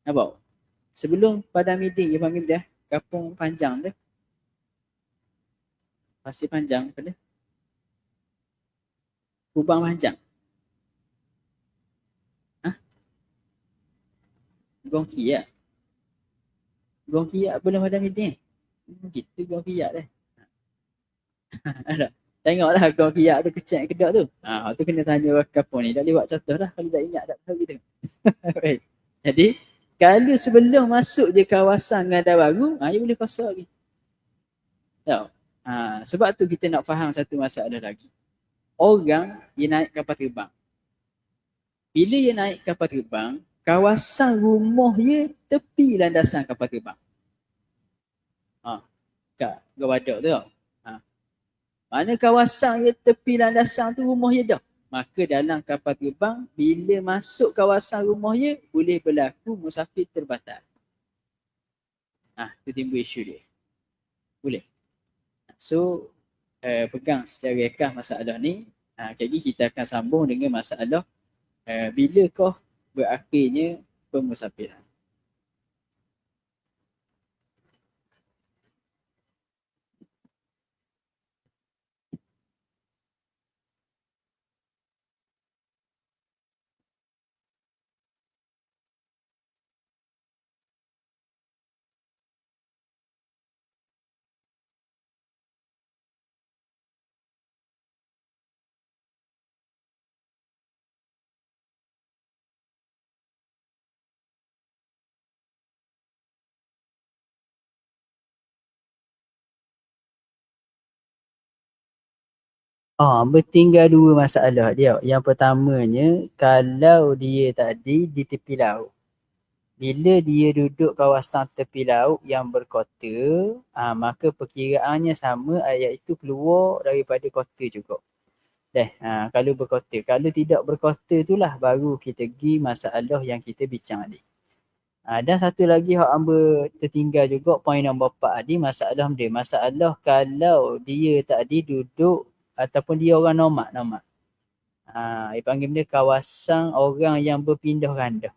Nampak? Sebelum pada meeting, dia panggil dia Kapung Panjang tu. Pasir Panjang pada Kubang Panjang. Gong Kiat. Gong Kiat belum ada meeting. Gitu Gong Kiat dah. Tengoklah Gong Kiat tu kecek kedok tu. Tu kena tanya kapung ni. Tak boleh buat contoh dah. Kalau tak ingat tak tahu gitu. Jadi, kalau sebelum masuk je kawasan Ngada Baru, dia boleh kosor lagi. Tahu? Sebab tu kita nak faham satu masalah lagi. Orang dia naik kapal terbang. Bila dia naik kapal terbang, kawasan rumah dia tepi landasan kapal terbang. Kat Gawadak tu. Mana kawasan dia tepi landasan tu rumah dia dah. Maka dalam kapal terbang, bila masuk kawasan rumah dia, boleh berlaku musafir terbatal. Itu timbul isu dia. Boleh. So, pegang secara rekah masalah ni. Jadi kita akan sambung dengan masalah bila kau berakhirnya pemusafiran. Bertinggal dua masalah dia. Yang pertamanya, kalau dia tadi di tepi laut. Bila dia duduk kawasan tepi laut yang berkota, maka perkiraannya sama ayat itu keluar daripada kota juga. Kalau berkota. Kalau tidak berkota itulah baru kita pergi masalah yang kita bincang tadi. Dan satu lagi yang hamba tertinggal juga poin nombor 4 tadi masalah dia. Masalah kalau dia tadi duduk ataupun dia orang nomad. Dia panggil dia kawasan orang yang berpindah randah.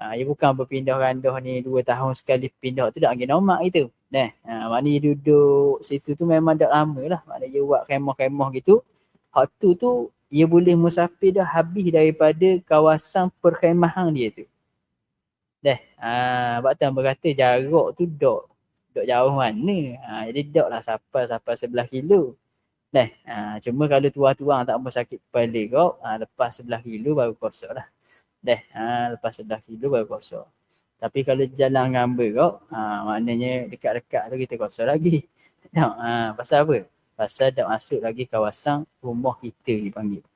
Dia bukan berpindah randah ni 2 tahun sekali pindah tu dah panggil nomad itu. Maknanya duduk situ tu memang dah lama lah. Maknanya dia buat kemah-kemah gitu. Hak tu dia boleh musafir dah habis daripada kawasan perkhemahan dia tu. Sebab tu berkata jarak tu dok jauh mana. Jadi dok lah sampai 11 kilo. Cuma kalau tuang-tuang tak mau sakit kepala kau, lepas 11 kilo baru kosong lah. Lepas 11 kilo baru kosong. Tapi kalau jalan ngamba kau, maknanya dekat-dekat tu kita kosong lagi. Pasal apa? Pasal dah masuk lagi kawasan rumah kita dipanggil.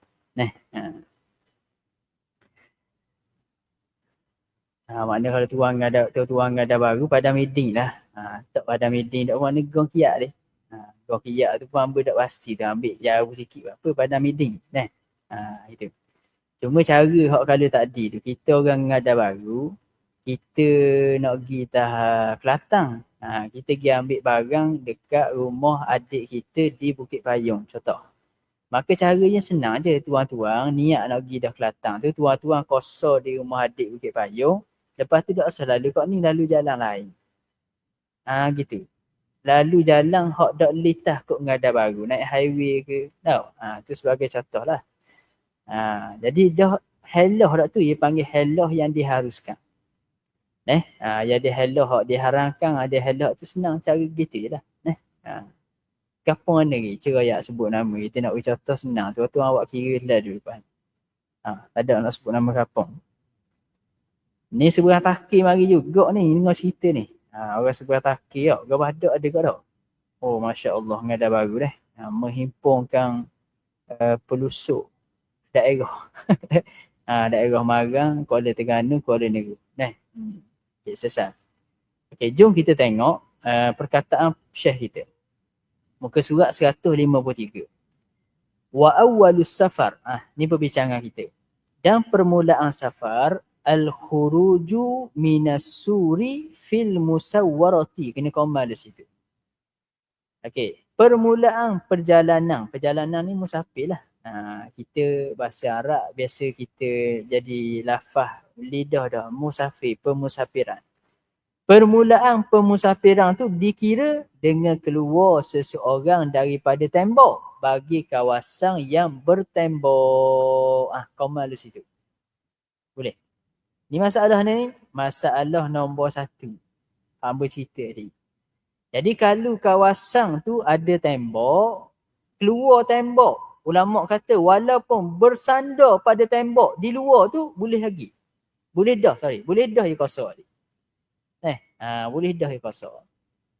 Maknanya kalau tuang ada baru pada meeting lah. Tak pada meeting tak mana gong kiat dia. Gong kiat tu pun hamba tak pasti tu ambil jauh sikit apa pada meeting. Itu. Cuma cara hak kalau tadi tu kita orang ada baru, kita nak pergi Kelantan. Kita pergi ambil barang dekat rumah adik kita di Bukit Payung contoh. Maka caranya senang je tuang-tuang niat nak pergi dah Kelantan tu tuang-tuang kosong di rumah adik Bukit Payung. Lepas tu tak usah lalu kat ni, lalu jalan lain. Gitu. Lalu jalan hak dak litah kok ngada baru, naik highway ke. Tahu? Tu sebagai contoh lah. Jadi dah helah dak tu dia panggil helah yang diharuskan. Jadi helah hak diharamkan, ada helah tu senang cara gitu je lah. Kampung mana ni? Cerayak sebut nama. Kita nak beri contoh senang. Tu awak kira lah dulu depan. Tak ada nak sebut nama kampung. Ni sebelah Takir mari juga ni dengar cerita ni. Orang sebelah Takir tau. Gabah dak ada kat dak. Oh masya-Allah ngada baru dah. Menghimpunkan pelusuk daerah. Daerah Marang, Kuala Terengganu, Kuala Negeri. Okay, selesai. Okey, jom kita tengok perkataan Syekh kita. Muka surat 153. Wa awwalus safar. Ni perbincangan kita. Dan permulaan safar al-khuruju minas suri fil musawwarati. Kena koma di situ. Okey, permulaan perjalanan. Perjalanan ni musafir lah. Kita bahasa Arab biasa kita jadi lafaz lidah dah musafir, pemusafiran. Permulaan pemusafiran tu dikira dengan keluar seseorang daripada tembok bagi kawasan yang bertembok. Koma di situ. Boleh? Ni masalah ni, masalah nombor 1. Hamba cerita tadi. Jadi kalau kawasan tu ada tembok, keluar tembok, ulama kata walaupun bersandar pada tembok di luar tu boleh lagi. Boleh dah je kosong. Boleh dah je kosong.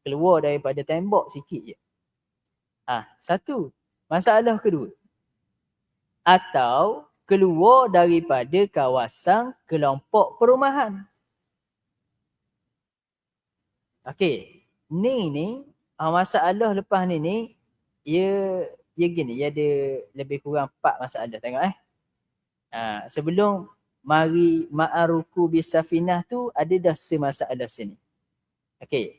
Keluar daripada tembok sikit je. Satu. Masalah kedua. Atau keluar daripada kawasan kelompok perumahan. Okey, ni masalah lepas ni ia gini, ia ada lebih kurang 4 masalah tengok sebelum mari ma'aruku bisafinah tu ada dah semasalah sini. Okey.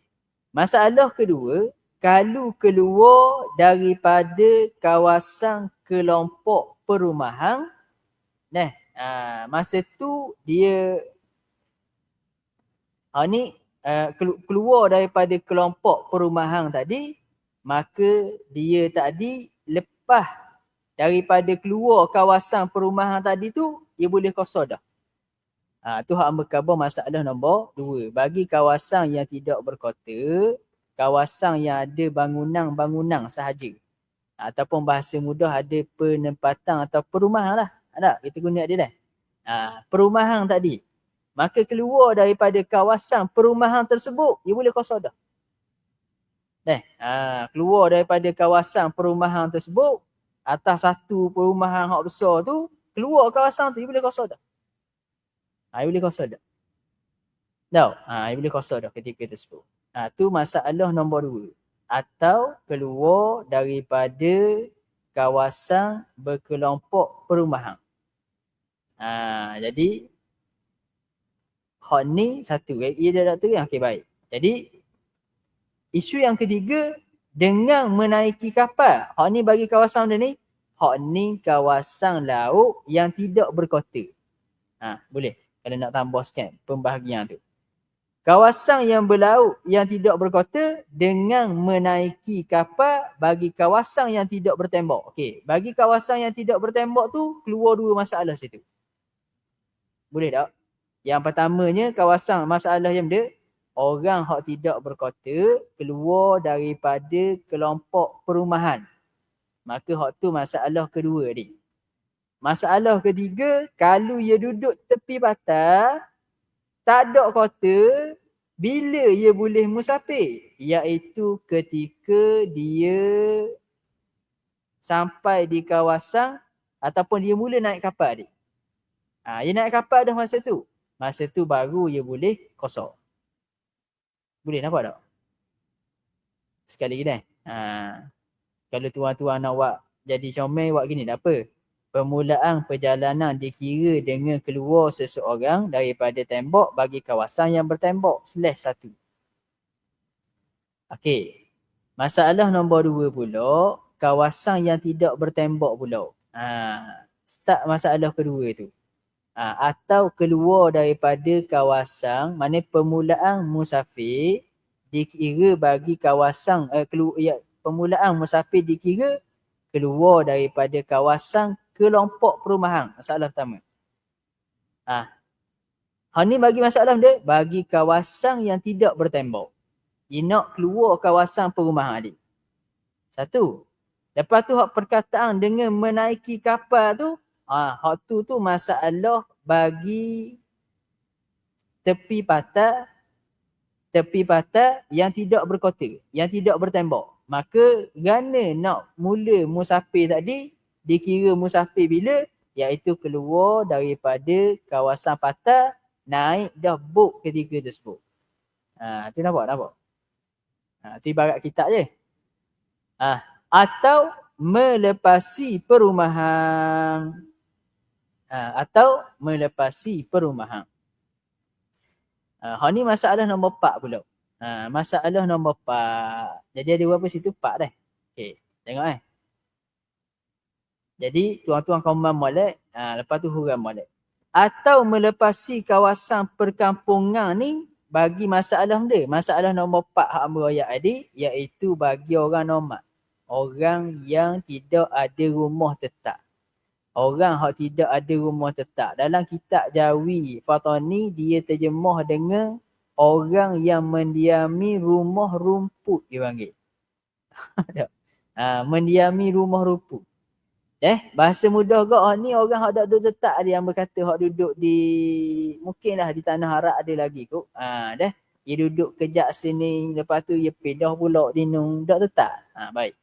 Masalah kedua, kalau keluar daripada kawasan kelompok perumahan, masa tu dia keluar daripada kelompok perumahan tadi, maka dia tadi lepas daripada keluar kawasan perumahan tadi tu, dia boleh kosong dah. Tu hak berkhabar masalah nombor 2. Bagi kawasan yang tidak berkota, kawasan yang ada bangunan-bangunan sahaja. Ataupun bahasa mudah ada penempatan atau perumahan lah. Ada, kita guna dia dah. Perumahan tadi. Maka keluar daripada kawasan perumahan tersebut, dia boleh kosong dah. Keluar daripada kawasan perumahan tersebut, atas satu perumahan hak besar tu, keluar kawasan tu, dia boleh kosong dah. Dia boleh kosong dah. Tahu? Dia boleh kosong dah ketika tersebut. Tu masalah nombor 2. Atau keluar daripada kawasan berkelompok perumahan. Jadi hak ni satu. Ia dah doktor yang okey baik. Jadi isu yang ketiga, dengan menaiki kapal. Hak ni bagi kawasan dia ni, hak ni kawasan laut yang tidak berkota. Boleh kalau nak tambah sikit pembahagian tu. Kawasan yang berlaut yang tidak berkota dengan menaiki kapal bagi kawasan yang tidak bertembok. Okey, bagi kawasan yang tidak bertembok tu keluar 2 masalah situ. Boleh tak? Yang pertamanya kawasan masalah yang dia orang hak tidak berkota keluar daripada kelompok perumahan. Maka hak tu masalah kedua ni. Masalah ketiga, kalau ia duduk tepi pantai, tak ada kota, bila ia boleh musafir? Iaitu ketika dia sampai di kawasan ataupun dia mula naik kapal ni. Dia naik kapal dah masa tu. Masa tu baru ia boleh kosong. Boleh nampak tak? Sekali lagi dah. Kalau tuan-tuan nak buat jadi comel, buat gini tak apa. Permulaan perjalanan dikira dengan keluar seseorang daripada tembok bagi kawasan yang bertembok /1. Okey. Masalah nombor 2 pula, kawasan yang tidak bertembok pula. Start masalah kedua tu. Atau keluar daripada kawasan, mana permulaan musafir dikira bagi kawasan permulaan musafir dikira keluar daripada kawasan kelompok perumahan. Masalah pertama. Hal ni bagi masalah dia bagi kawasan yang tidak bertembok. Dia nak keluar kawasan perumahan adik. Satu. Lepas tu hak perkataan dengan menaiki kapal tu, hak tu masalah bagi tepi pantai yang tidak berkota, yang tidak bertembok. Maka kerana nak mula musafir tadi, dikira musafir bila? Iaitu keluar daripada kawasan pantai, naik dah bot ketika tersebut. Tu nampak? Tu ibarat kitab je. Atau melepasi perumahan. Hak ni masalah nombor 4 pula. Masalah nombor 4. Jadi ada berapa situ? 4 dah. Okey, tengok Jadi tuan-tuan kaum molek, lepas tu huraian molek. Atau melepasi kawasan perkampungan ni bagi masalah dia. Masalah nombor 4 hak ayat tadi iaitu bagi orang nomad. Orang yang tidak ada rumah tetap. Orang yang tidak ada rumah tetap. Dalam kitab Jawi Fatani, dia terjemah dengan orang yang mendiami rumah rumput, dia panggil. Mendiami rumah rumput. Bahasa mudah gak ni orang hak tak duduk tetap ada yang berkata hak duduk di mungkinlah di tanah Arab ada lagi kot. Dia duduk kejap sini, lepas tu dia pindah pula di nun, tak tetap. Baik.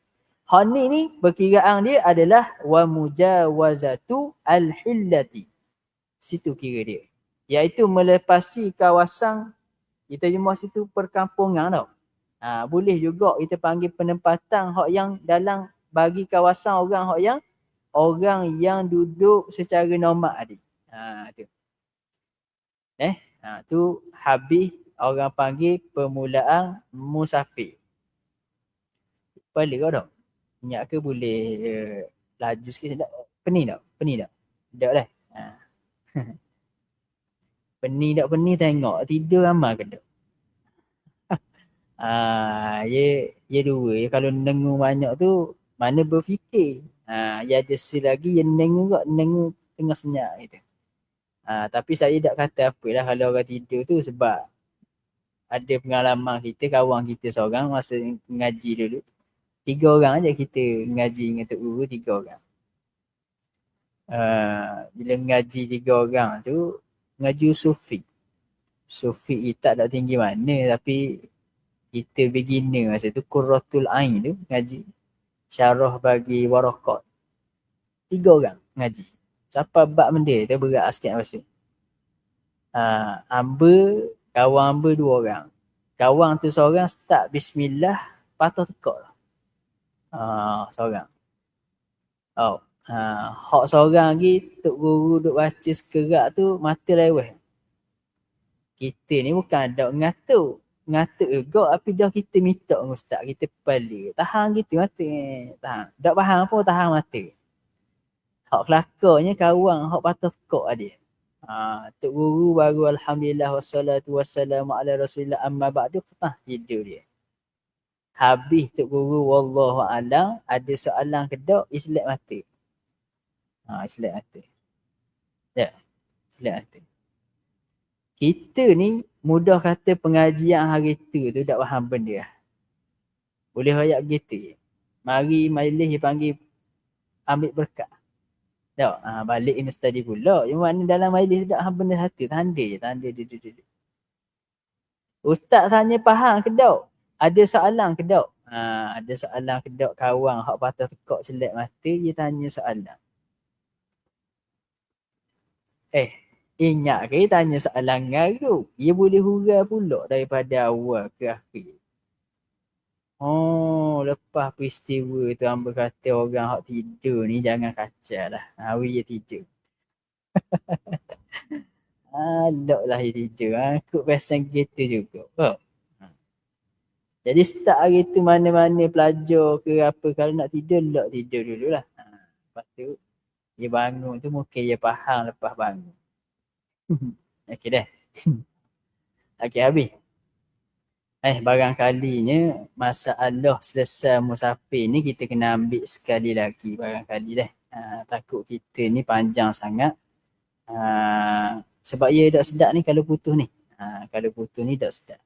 Hak ni perkiraan dia adalah wa mujawazatu al-hillati. Situ kira dia. Iaitu melepasi kawasan, kita terjemah situ perkampungan tau. Boleh juga kita panggil penempatan hak yang dalam bagi kawasan orang yang duduk secara nomad tadi. Tu. Tu habis orang panggil permulaan musafir. Balik kau tak? Ingat ke boleh laju sikit tak? Pening tak? Tak lah. Pening tengok tidur amal ke tak? Dia dua. Kalau nengu banyak tu mana berfikir. Ya ada selagi yang nengu tengah senyap gitu. Tapi saya tak kata apalah kalau orang tidur tu sebab ada pengalaman kita, kawan kita seorang masa ngaji dulu. 3 orang aja kita ngaji dengan Tok Guru, 3 orang. Bila ngaji 3 orang tu, ngaji Sufi tak ada tinggi mana tapi kita beginner masa tu, Qurratul Ain tu ngaji. Syarah bagi Waraqat. 3 orang ngaji. Siapa bab benda tu berat sikit masa. Hamba, kawan hamba 2 orang. Kawan tu seorang start bismillah, patah tekak lah. Seorang. Hak seorang lagi, tok guru duk baca sekerak tu, mata leweh. Kita ni bukan ada ngatuk. Ngatuk juga, tapi dah kita minta dengan ustaz, kita pala. Tahan gitu mata. Tahan. Tak faham apa, tahan mata. Hak kelakarnya kawan, hak patah tekak dia. Tok guru baru alhamdulillah wassalatu wassalamu ala rasulillah amma ba'du, ketah tidur dia. Habis tok guru wallahu alam, ada soalan kedak, islat mata. Islat mata. Ya, islat mata. Kita ni mudah kata pengajian hari tu tak faham benda. Boleh ayat begitu. Mari majlis dipanggil ambil berkat. Tak, balik ini study pula. Yang mana dalam majlis tak faham benda satu, tanda je, tanda. Ustaz tanya faham ke tak? Ada soalan ke tak? Ada soalan ke tak kawan hak patah tekak selek mata, dia tanya soalan. Ingat ke dia tanya soalan ngaruh? Dia boleh hurai pula daripada awal ke akhir. Lepas peristiwa tu hamba kata orang hak tidur ni jangan kacau lah. Awi dia tidur. Alok lah dia tidur. Aku pasang gitu juga. Jadi start hari tu mana-mana pelajar ke apa, kalau nak tidur, lok tidur dululah. Lepas tu, dia bangun tu mungkin dia faham lepas bangun. Okey dah. Okey, habis. Barangkalinya masalah selesai musafir ni kita kena ambil sekali lagi barangkali dah. Takut kita ni panjang sangat. Sebab ia tak sedap ni kalau putus ni. Kalau putus ni tak sedap.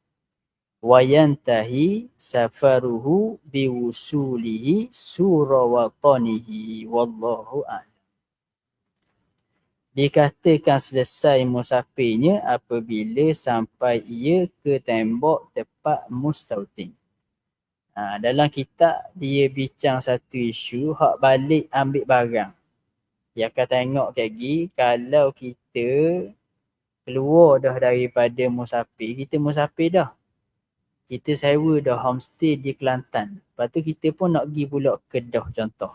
Wa yantahi safaruhu biwusulihi surawatanihi wallahu a'lam. Dikatakan selesai musafirnya apabila sampai ia ke tembok tempat mustautin. Dalam kitab dia bincang satu isu hak balik ambil barang. Dia akan tengok lagi kalau kita keluar dah daripada musafir, kita musafir dah. Kita sewa dah homestay di Kelantan. Lepas tu kita pun nak pergi pula Kedah contoh.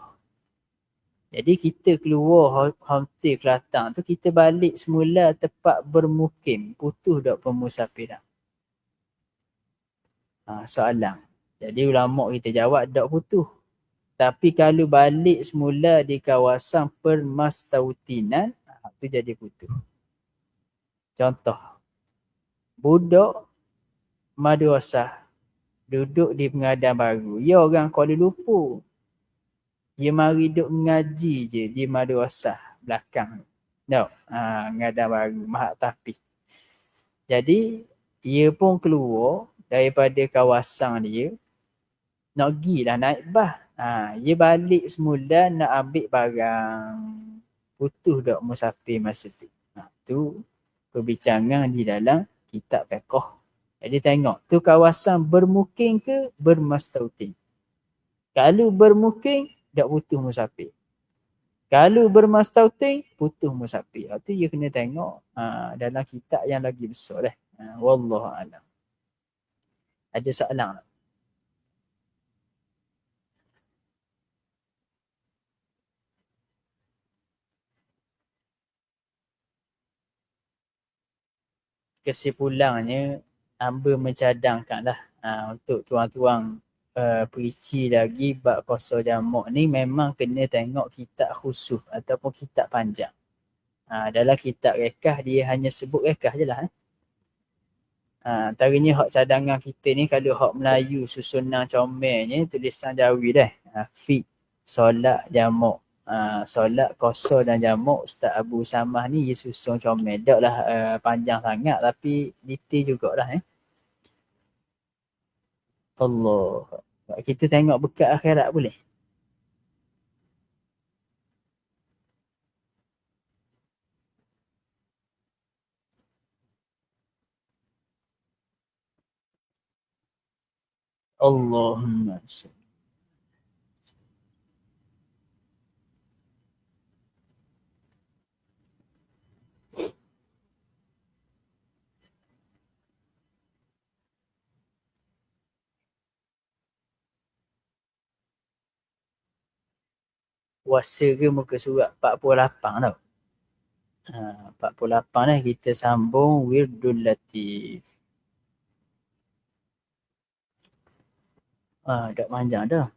Jadi kita keluar homestay Kelantan tu, kita balik semula tempat bermukim. Putus tak pemusafiran? Soalan. Jadi ulama kita jawab tak putus. Tapi kalau balik semula di kawasan permastautinan, tu jadi putus. Contoh. Budak madrasah duduk di Pengadang Baru. Dia orang Kuala Lumpur. Dia mari duduk mengaji je di madrasah belakang. Tak, Pengadang Baru, Mahat Tapih. Jadi, dia pun keluar daripada kawasan dia, nak pergi lah naik bas. Dia balik semula nak ambil barang. Putus tak musafir masa tu. Tu perbincangan di dalam kitab fiqh. Jadi tengok, tu kawasan bermukim ke bermastautin. Kalau bermukim, tak putus musafir. Kalau bermastautin, putus musafir. Tu dia kena tengok dalam kitab yang lagi besar dah. Wallahu a'lam. Ada soalan tak? Kesimpulannya, hamba mencadangkanlah untuk tuan-tuan perici lagi bab qasar jamak ni memang kena tengok kitab khusus ataupun kitab panjang. Dalam kitab rekah dia hanya sebut rekah je lah. Antaranya hak cadangan kita ni, kalau hak Melayu susunan comelnya tulisan Jawi dah. Fiqh, solat, jamak. Solat, qasar dan jamak Ustaz Abu Samah ni dia susun comel. Taklah panjang sangat tapi detail jugalah. Allah. Kita tengok bekat akhirat boleh? Allahumma salli. puasa ke muka surat 48 tau. 48 ni kita sambung Wirdul Latif. Dah panjang dah.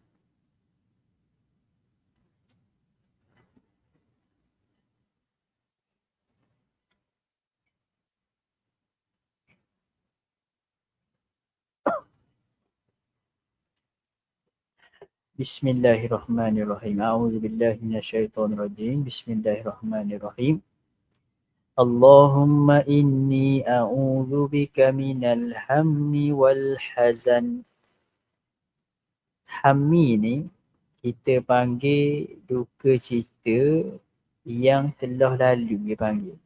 Bismillahirrahmanirrahim. A'udzubillahi minasyaitonirrajim. Bismillahirrahmanirrahim. Allahumma inni a'udzubika minal hammi wal hazan. Hammi ni kita panggil duka cita yang telah lalu dia panggil.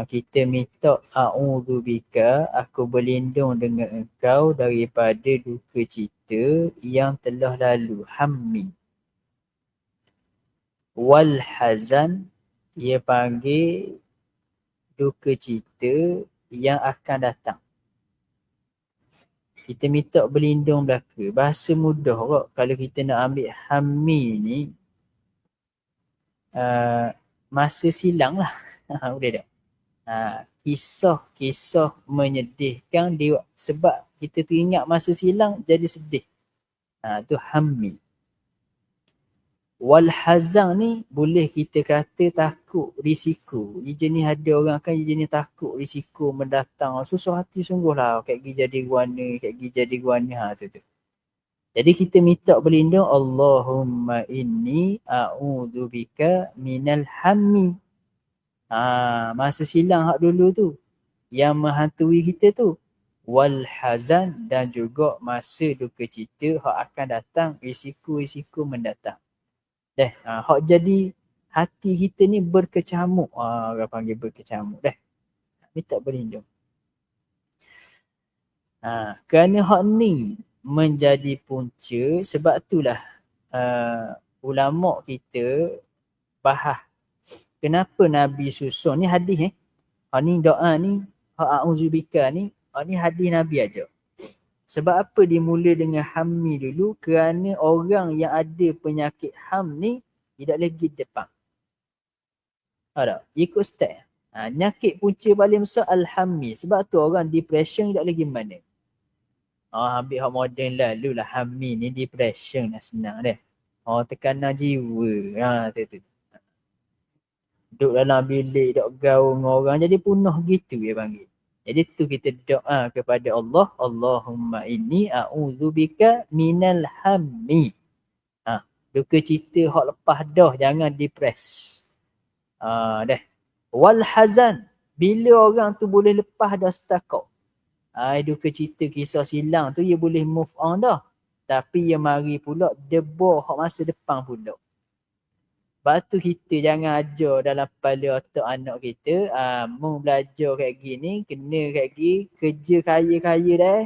Kita minta a'udzubika, aku berlindung dengan engkau daripada duka cita yang telah lalu, hammi. Wal hazan, dia panggil duka cita yang akan datang. Kita minta berlindung belaka. Bahasa mudah kok kalau kita nak ambil hammi ni, masa silang lah. Boleh tak? Kisah-kisah menyedihkan dia, sebab kita teringat masa silang jadi sedih. Tu hammi. Wal hazan ni boleh kita kata takut risiko. Jenis ada orang kan jenis takut risiko mendatang. Susah hati sungguh lah. Kat pergi jadi guana. Tu. Jadi kita minta berlindung, Allahumma inni a'udzubika minal hammi. Masa silang hak dulu tu yang menghantui kita tu, wal hazan, dan juga masa duka cita hak akan datang, risiko-risiko mendatang. Hak jadi hati kita ni berkecamuk. Orang panggil berkecamuk. Minta berlindung. Kerana hak ni menjadi punca, sebab itulah ulama kita bahas kenapa Nabi susun. Ni hadis ni doa ni, a'udzubika ni, ni hadis Nabi aja. Sebab apa dimula dengan hammi dulu? Kerana orang yang ada penyakit ham ni tidak lagi depan. Ikut step. Penyakit punca paling besar al-hammi. Sebab tu orang depression tidak lagi mana. Ambil hak moden lalu lah, hammi ni depression lah, senang dah. Tekanan jiwa. Tu. Duduk dalam bilik, duduk gaul dengan orang, jadi punah gitu dia panggil. Jadi tu kita doa kepada Allah, Allahumma inni a'udzubika minal hammi. Duka cita hak lepas dah, jangan depres. Wal hazan, bila orang tu boleh lepas dah setakat. Duka cita kisah silang tu dia boleh move on dah. Tapi dia mari pula debar hak masa depan pula. Lepas tu kita jangan ajar dalam kepala otak anak kita, mu belajar kat gini, kena kat gini, kerja kaya-kaya dah.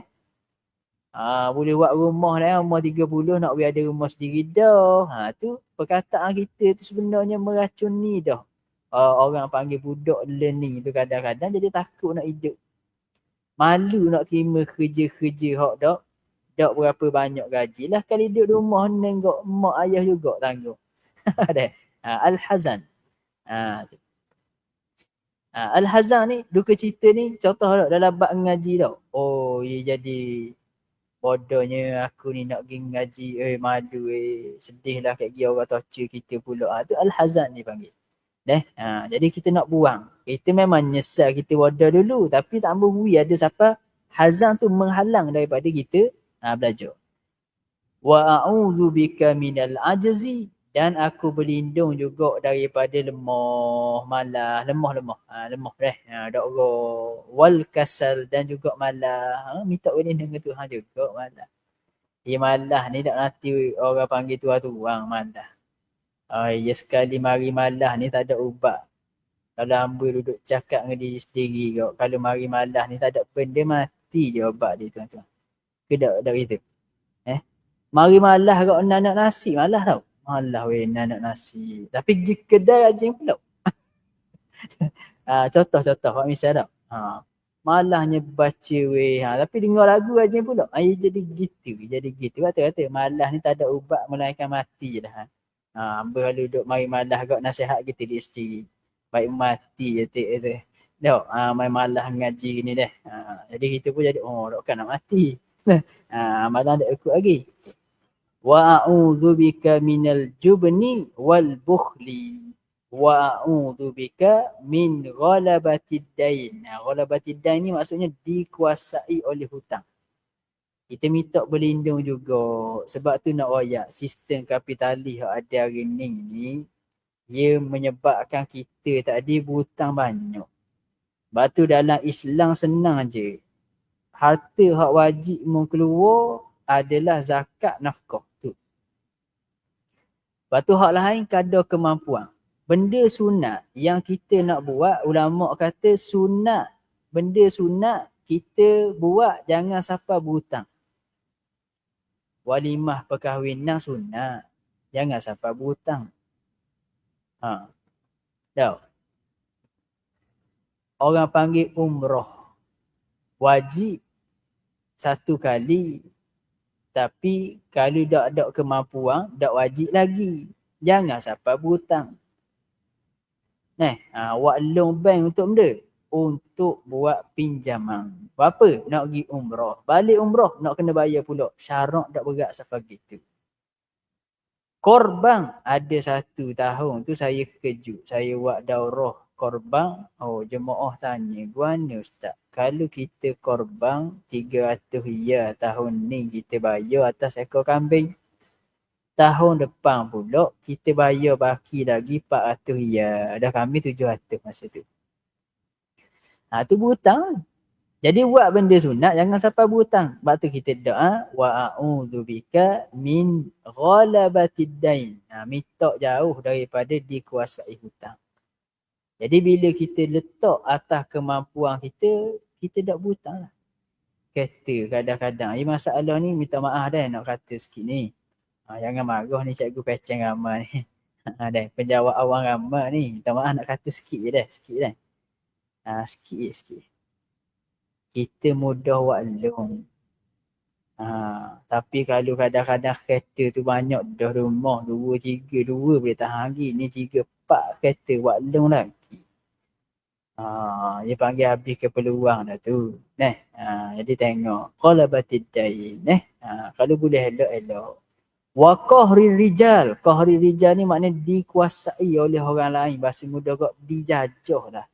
Boleh buat rumah dah, umur 30 nak ada rumah sendiri dah. Tu perkataan kita tu sebenarnya meracuni dah. Orang panggil budak learning tu kadang-kadang jadi takut nak hidup. Malu nak terima kerja-kerja hak dak berapa banyak gaji lah. Kalau hidup rumah nenggok mak ayah juga tanggung. Al-hazan. Al-hazan ni, duka cita ni, contoh dalam bab ngaji tau. Ia jadi bodohnya aku ni nak pergi ngaji, madu, sedih lah kat dia orang torture kita pula. Tu al-hazan ni panggil. Jadi kita nak buang. Kita memang nyesal kita bodoh dulu, tapi tak boleh ada siapa hazan tu menghalang daripada kita belajar. Wa a'udzubika minal ajzi, dan aku berlindung juga daripada lemah wal kasal, dan juga malah. Minta berlindung dengan Tuhan juga malah. Malah ni tak nanti orang panggil tuang malah. Ya sekali mari malah ni tak ada ubat. Kalau hamba duduk cakap dengan diri sendiri kau, kalau mari malah ni tak ada benda, mati je obat dia tuan-tuan. Kedak gitu. Mari malah kau nak nasi, malah tau. Malah nak nasi. Tapi di kedai aja pula. Contoh misal tau. Malahnya baca weh. Tapi dengar lagu aja pula. Ai jadi gitu. Kata malah ni tak ada ubat melainkan mati je lah. Hamba kalau duduk mari malah agak nasihat kita di sendiri. Baik mati je tu. Tengok, main malah ngaji ni dah. Jadi kita pun jadi, takkan nak mati. Malah tak ikut lagi. Wa a'udzu bika minal jubni wal bukhli. Wa a'udzu bika min ghalabatid dain. Ghalabatid dain ni maksudnya dikuasai oleh hutang. Kita minta berlindung juga. Sebab tu nak royak sistem kapitalis yang ada hari ni, ia menyebabkan kita tadi berhutang banyak. Sebab tu dalam Islam senang je. Harta hak wajib mu keluar adalah zakat nafkah tu. Lepas tu hak lain kadar kemampuan. Benda sunat yang kita nak buat, ulama kata sunat. Benda sunat kita buat jangan sampai berhutang. Walimah perkahwinan sunat. Jangan sampai berhutang. Tahu? Orang panggil umrah. Wajib satu kali. Tapi kalau tak ada kemampuan, tak wajib lagi. Jangan sampai berhutang. Wak loan bank untuk benda? Untuk buat pinjaman. Berapa? Nak pergi umrah. Balik umrah, nak kena bayar pula. Syarat tak berat sampai gitu. Korban ada 1 tahun tu saya kejut. Saya buat daurah korban. Jemaah tanya, guana ustaz? Kalau kita korban 300 riyal tahun ni kita bayar atas ekor kambing. Tahun depan pula kita bayar baki lagi 400 riyal. Dah kambing 700 masa tu. Tu berhutang. Jadi buat benda sunat jangan sampai berhutang. Sebab tu kita doa wa a'udzu bika min ghalabatid dain. Minta jauh daripada dikuasai hutang. Jadi bila kita letak atas kemampuan kita, kita tak berhutang lah. Kata kadang-kadang, masalah ni minta maaf dah nak kata sikit ni. Jangan marah ni cikgu peceng ramai ni. Dah penjawab awang ramai ni. Minta maaf nak kata sikit je dah. Sikit. Kita mudah buat loan. Tapi kalau kadang-kadang kereta tu banyak dah rumah 2, 3, 2 boleh tahan lagi. Ni 3, 4 kereta buat loan lagi. Dia panggil habis keperluan dah tu. Jadi tengok. Ghalabatid dain. Kalau boleh elok. Wa qahrir rijal. Qahrir rijal ni maknanya dikuasai oleh orang lain. Bahasa mudah kok dijajah lah.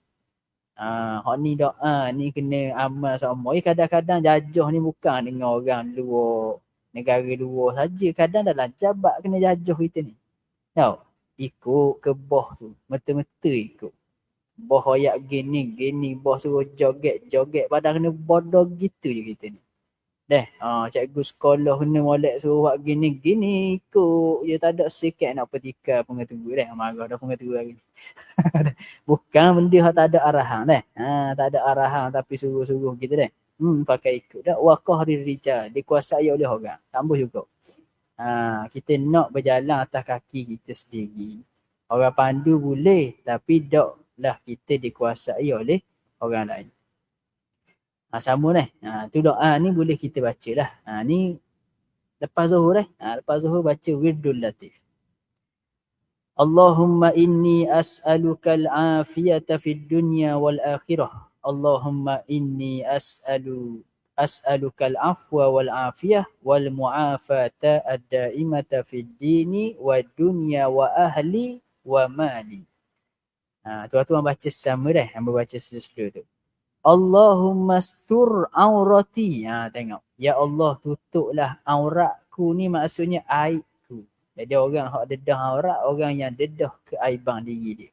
Hak ni doa ni kena amal sama. Kadang-kadang jajah ni bukan dengan orang luar, negara luar saja. Kadang dalam jabat kena jajah kita ni. Tahu? Ikut ke boh tu. Meta-meta ikut. Boh royak gini, boh suruh joget. Padahal kena bodoh gitu je kita ni. Cikgu sekolah kena molek suruh buat gini ikut. Dia tak ada sikit nak petika pengetua dah. Marah dah pengetua lagi. Bukan benda yang tak ada arahan dah. Tak ada arahan tapi suruh-suruh gitu dah. Pakai ikut dah. Wa qahrir rijal. Dikuasai oleh orang. Tambah juga. Kita nak berjalan atas kaki kita sendiri. Orang pandu boleh tapi tak lah kita dikuasai oleh orang lain. Sama dah. Tu doa ni boleh kita baca lah. Ni lepas zuhur dah. Lepas zuhur baca Wirdul Latif. Allahumma inni as'aluka al-afiyata fid dunya wal akhirah. Allahumma inni as'aluka al-afwa wal afiyah wal mu'afata ad-daimata fid dini wad dunya wa ahli wa mali. Tuan-tuan baca sama dah. Hamba baca sesuatu tu. Allahumma astur aurati. Tengok. Ya Allah tutuplah auratku ni maksudnya aibku. Jadi orang hak dedah aurat, orang yang dedah keaiban diri dia.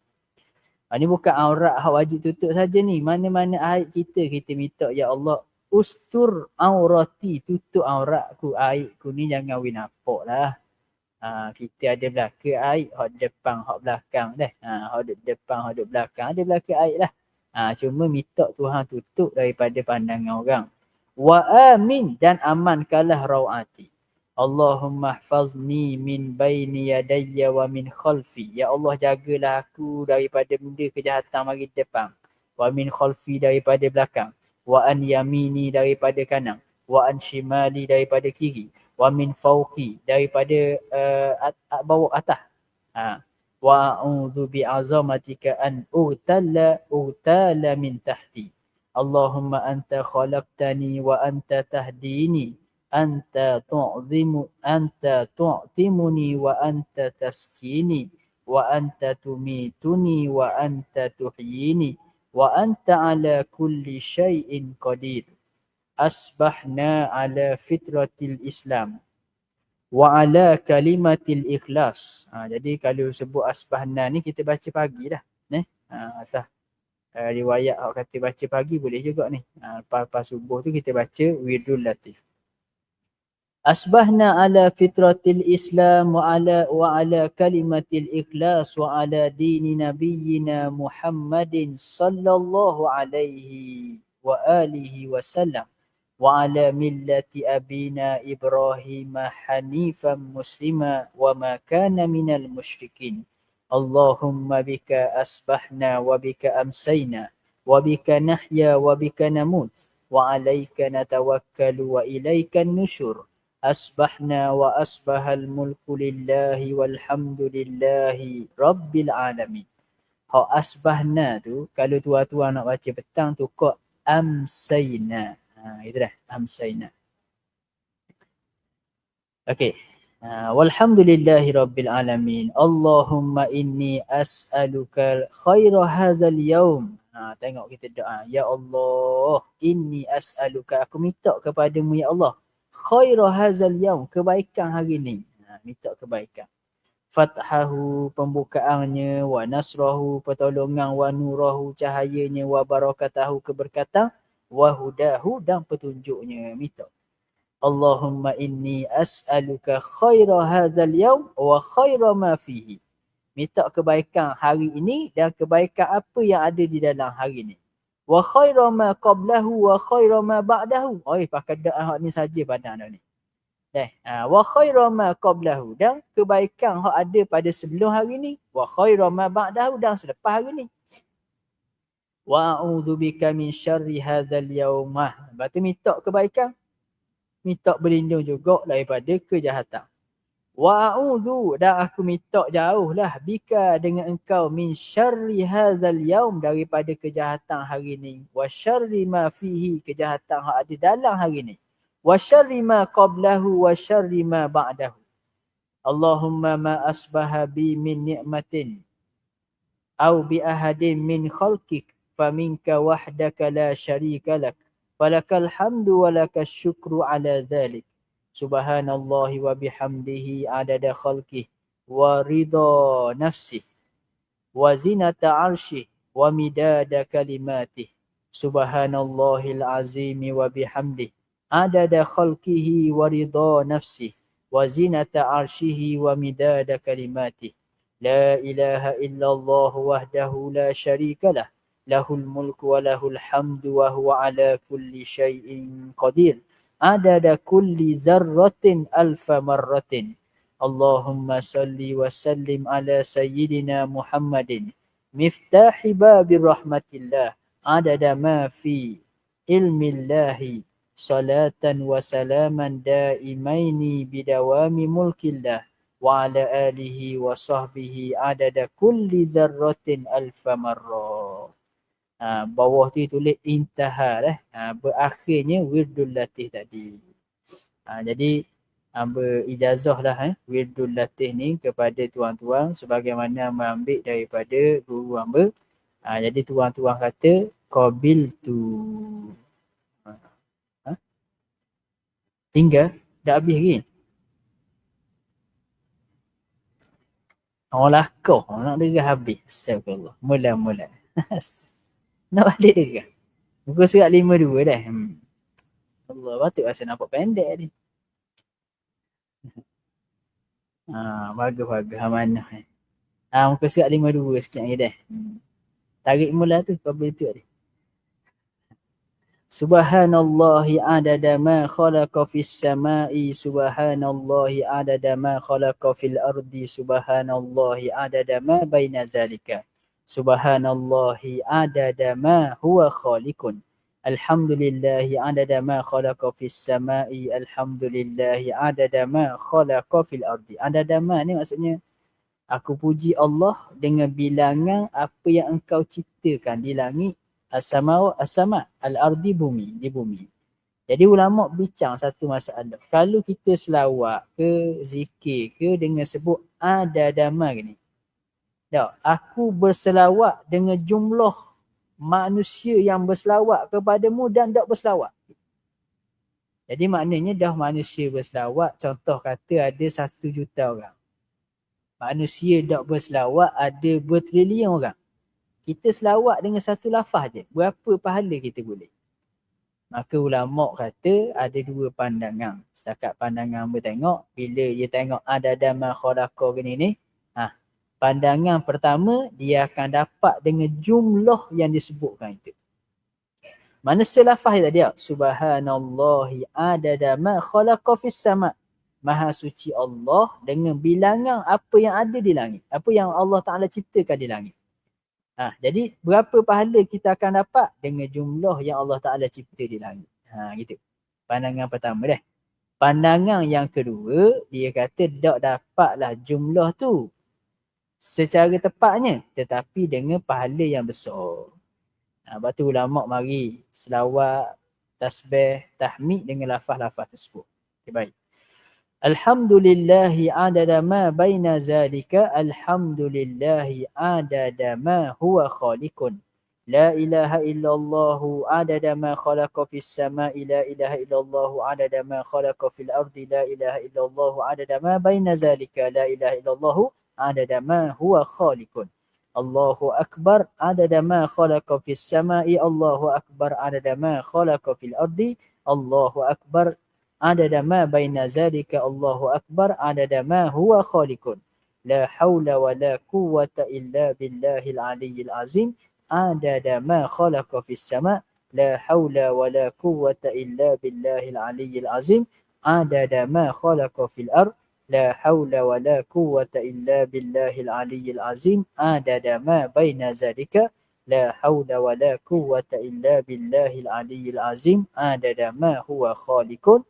Ini bukan aurat hak wajib tutup saja ni. Mana-mana aib kita minta ya Allah ustur aurati, tutup auratku, aibku ni jangan nampak lah. Kita ada belaka aib, hak depan, hak belakang dah. Hak depan, hak belakang ada belaka aib lah. Cuma minta Tuhan tutup daripada pandangan orang. Wa amin, dan amankanlah rawati. Allahumma hfazni min baini yadayya wa min khalfi. Ya Allah jagalah aku daripada benda kejahatan mari depan. Wa min khalfi, daripada belakang. wa an yamini daripada kanan, wa an shimali daripada kiri, wa min fauqi daripada bawah atas. Wa a'udzu bi'azamatika an urtala min tahti. Allahumma anta khalaqtani wa anta tahdini, anta tu'timuni wa anta taskini, wa anta tumituni wa anta tuhyini, wa anta ala kulli syai'in qadir. Asbahna ala fitratil Islam wa ala kalimatil ikhlas. Jadi kalau sebut asbahna ni kita baca pagi dah. Atas riwayat awak kata baca pagi boleh juga ni. Lepas subuh tu kita baca wirdul latif. Asbahna ala fitratil Islam wa ala kalimatil ikhlas wa ala dini nabiyyina Muhammadin sallallahu alaihi wa alihi wasallam wa ala millati abina Ibrahim hanifan muslima wa ma kana minal musyrikin. Allahumma bika asbahna wa bika amsayna wa bika nahya wa bika namut wa alayka natawakkalu wa ilayka nusyur. Asbahna wa asbahal mulku lillahi walhamdulillahi rabbil alamin. Hak asbahna tu kalau tuan-tuan nak baca petang tu kok amsayna. Itu dah amsayna. Okey. Walhamdulillahi rabbil alamin. Allahumma inni as'aluka khaira hadzal yaum. Tengok kita doa. Ya Allah, inni as'aluka, aku minta kepadamu ya Allah, khaira hadzal yaum, kebaikan hari ni. Minta kebaikan. Fathahu, pembukaannya, wa nasrahu, pertolongan, wa nurahu, cahayanya, wa barakatahu, keberkatan, wa hudahu, dan petunjuknya. Minta. Allahumma inni as'aluka khaira hadzal yaum wa khaira ma fihi. Minta kebaikan hari ini dan kebaikan apa yang ada di dalam hari ini. Wa khaira ma qablahu wa khaira ma ba'dahu. Pakai doa ni saja pada anda ni. Wa khaira ma qablahu, dan kebaikan yang ada pada sebelum hari ni. Wa khaira ma ba'dahu, dan selepas hari ni. Wa a'udzu bika min syarri hadzal yaum. Berarti minta kebaikan, minta berlindung juga daripada kejahatan. Wa a'udzu, dan aku minta jauhlah bika dengan engkau min syarri hadzal yaum, daripada kejahatan hari ni. Wa syarri ma fihi, kejahatan yang ada dalam hari ni. Wa syarri ma qablahu wa syarri ma ba'dahu. Allahumma ma asbaha bi min ni'matin au bi ahadin min khalqik faminka wahdaka la syarika lak. Falakal hamdu wa lakas syukru ala dhalik. Subhanallahi wa bihamdihi adada khalqih wa ridha nafsih wa zinata arshih wa midada kalimatih. Subhanallahil azimi wa bihamdih adada khalqihi wa ridha nafsih wa zinata arshihi wa midada kalimatih. La ilaha illallah wahdahu la syarika lah. Lahul mulku wa lahul hamdu wa huwa ala kulli syai'in qadir. Adada kulli zarratin alfa marratin. Allahumma salli wa sallim ala sayyidina Muhammadin miftahi babir rahmatillah adada ma fi ilmillahi salatan wa salaman daimaini bidawami mulkillah wa ala alihi wa sahbihi adada kulli zarratin alfa marrah. Bawah tu tulis intaha berakhirnya wirdul latif tadi. Jadi berijazah lah wirdul latif ni kepada tuan-tuan sebagaimana mengambil daripada guru hamba. Jadi tuan-tuan kata qabil tu. Tinggal dah habis lagi. Orang lakau nak dengar habis. Astagfirullah. Mula-mula. Nak balik dengar. Muka surat 52 dah. Allah, patut rasa nampak pendek ni. Bagus-bagus amanah. Muka surat 52 sikit lagi dah. Tarik mula tu qabil tu tadi. Subhanallahi adada ma khalaqa fis samai, subhanallahi adada ma khalaqa fil ardi, subhanallahi adada ma baina zalika, subhanallahi adada ma huwa khaliqun, Alhamdulillahi adada ma khalaqa fis samai, alhamdulillahi adada ma khalaqa fil ardi. Adada ma ni maksudnya aku puji Allah dengan bilangan apa yang engkau ciptakan di langit, as-sama, al-ardi, bumi, di bumi. Jadi ulama bincang satu masalah. Kalau kita selawat ke, zikir ke dengan sebut adada ma ni. Tak, aku berselawat dengan jumlah manusia yang berselawat kepadamu dan tak berselawat. Jadi maknanya dah manusia berselawat, contoh kata ada 1 juta orang. Manusia tak berselawat ada bertrilion orang. Kita selawat dengan satu lafaz je, berapa pahala kita boleh? Maka ulama kata ada 2 pandangan. Setakat pandangan bertengok, bila dia tengok adada ma khalaqa gini ni, pandangan pertama dia akan dapat dengan jumlah yang disebutkan itu. Mana selafaz tadi? Subhanallahi adada ma khalaqa fis sama. Maha suci Allah dengan bilangan apa yang ada di langit. Apa yang Allah Ta'ala ciptakan di langit. Jadi berapa pahala kita akan dapat dengan jumlah yang Allah Ta'ala cipta di langit. Gitu. Pandangan pertama dah. Pandangan yang kedua, dia kata tak dapatlah jumlah tu secara tepatnya, tetapi dengan pahala yang besar. Lepas tu ulama' mari selawat, tasbih, tahmid dengan lafaz-lafaz tersebut. Okay, baik. Alhamdulillahi adada ma baina zalika, alhamdulillahi adada ma huwa khaliqun. La ilaha illallahu adada ma khalaqa fis sama'i, la ilaha illallahu adada ma khalaqa fil ardi, la ilaha illallahu adada ma baina zalika, la ilaha illallahu adada ma huwa khaliqun. Allahu akbar adada ma khalaqa fis sama'i, Allahu akbar adada ma khalaqa fil ardi, Allahu akbar adada ma baina zalika, Allahu akbar adada ma huwa khaliqun. La hawla wa la quwwata illa billahil aliyyil azim adada ma khalaqa fis sama', la hawla wa la quwwata illa billahil aliyyil azim adada ma khalaqa fil ard, la hawla wa la quwwata illa billahil aliyyil azim adada ma baina zalika, la hawla wa la quwwata illa billahil aliyyil azim adada ma huwa khaliqun.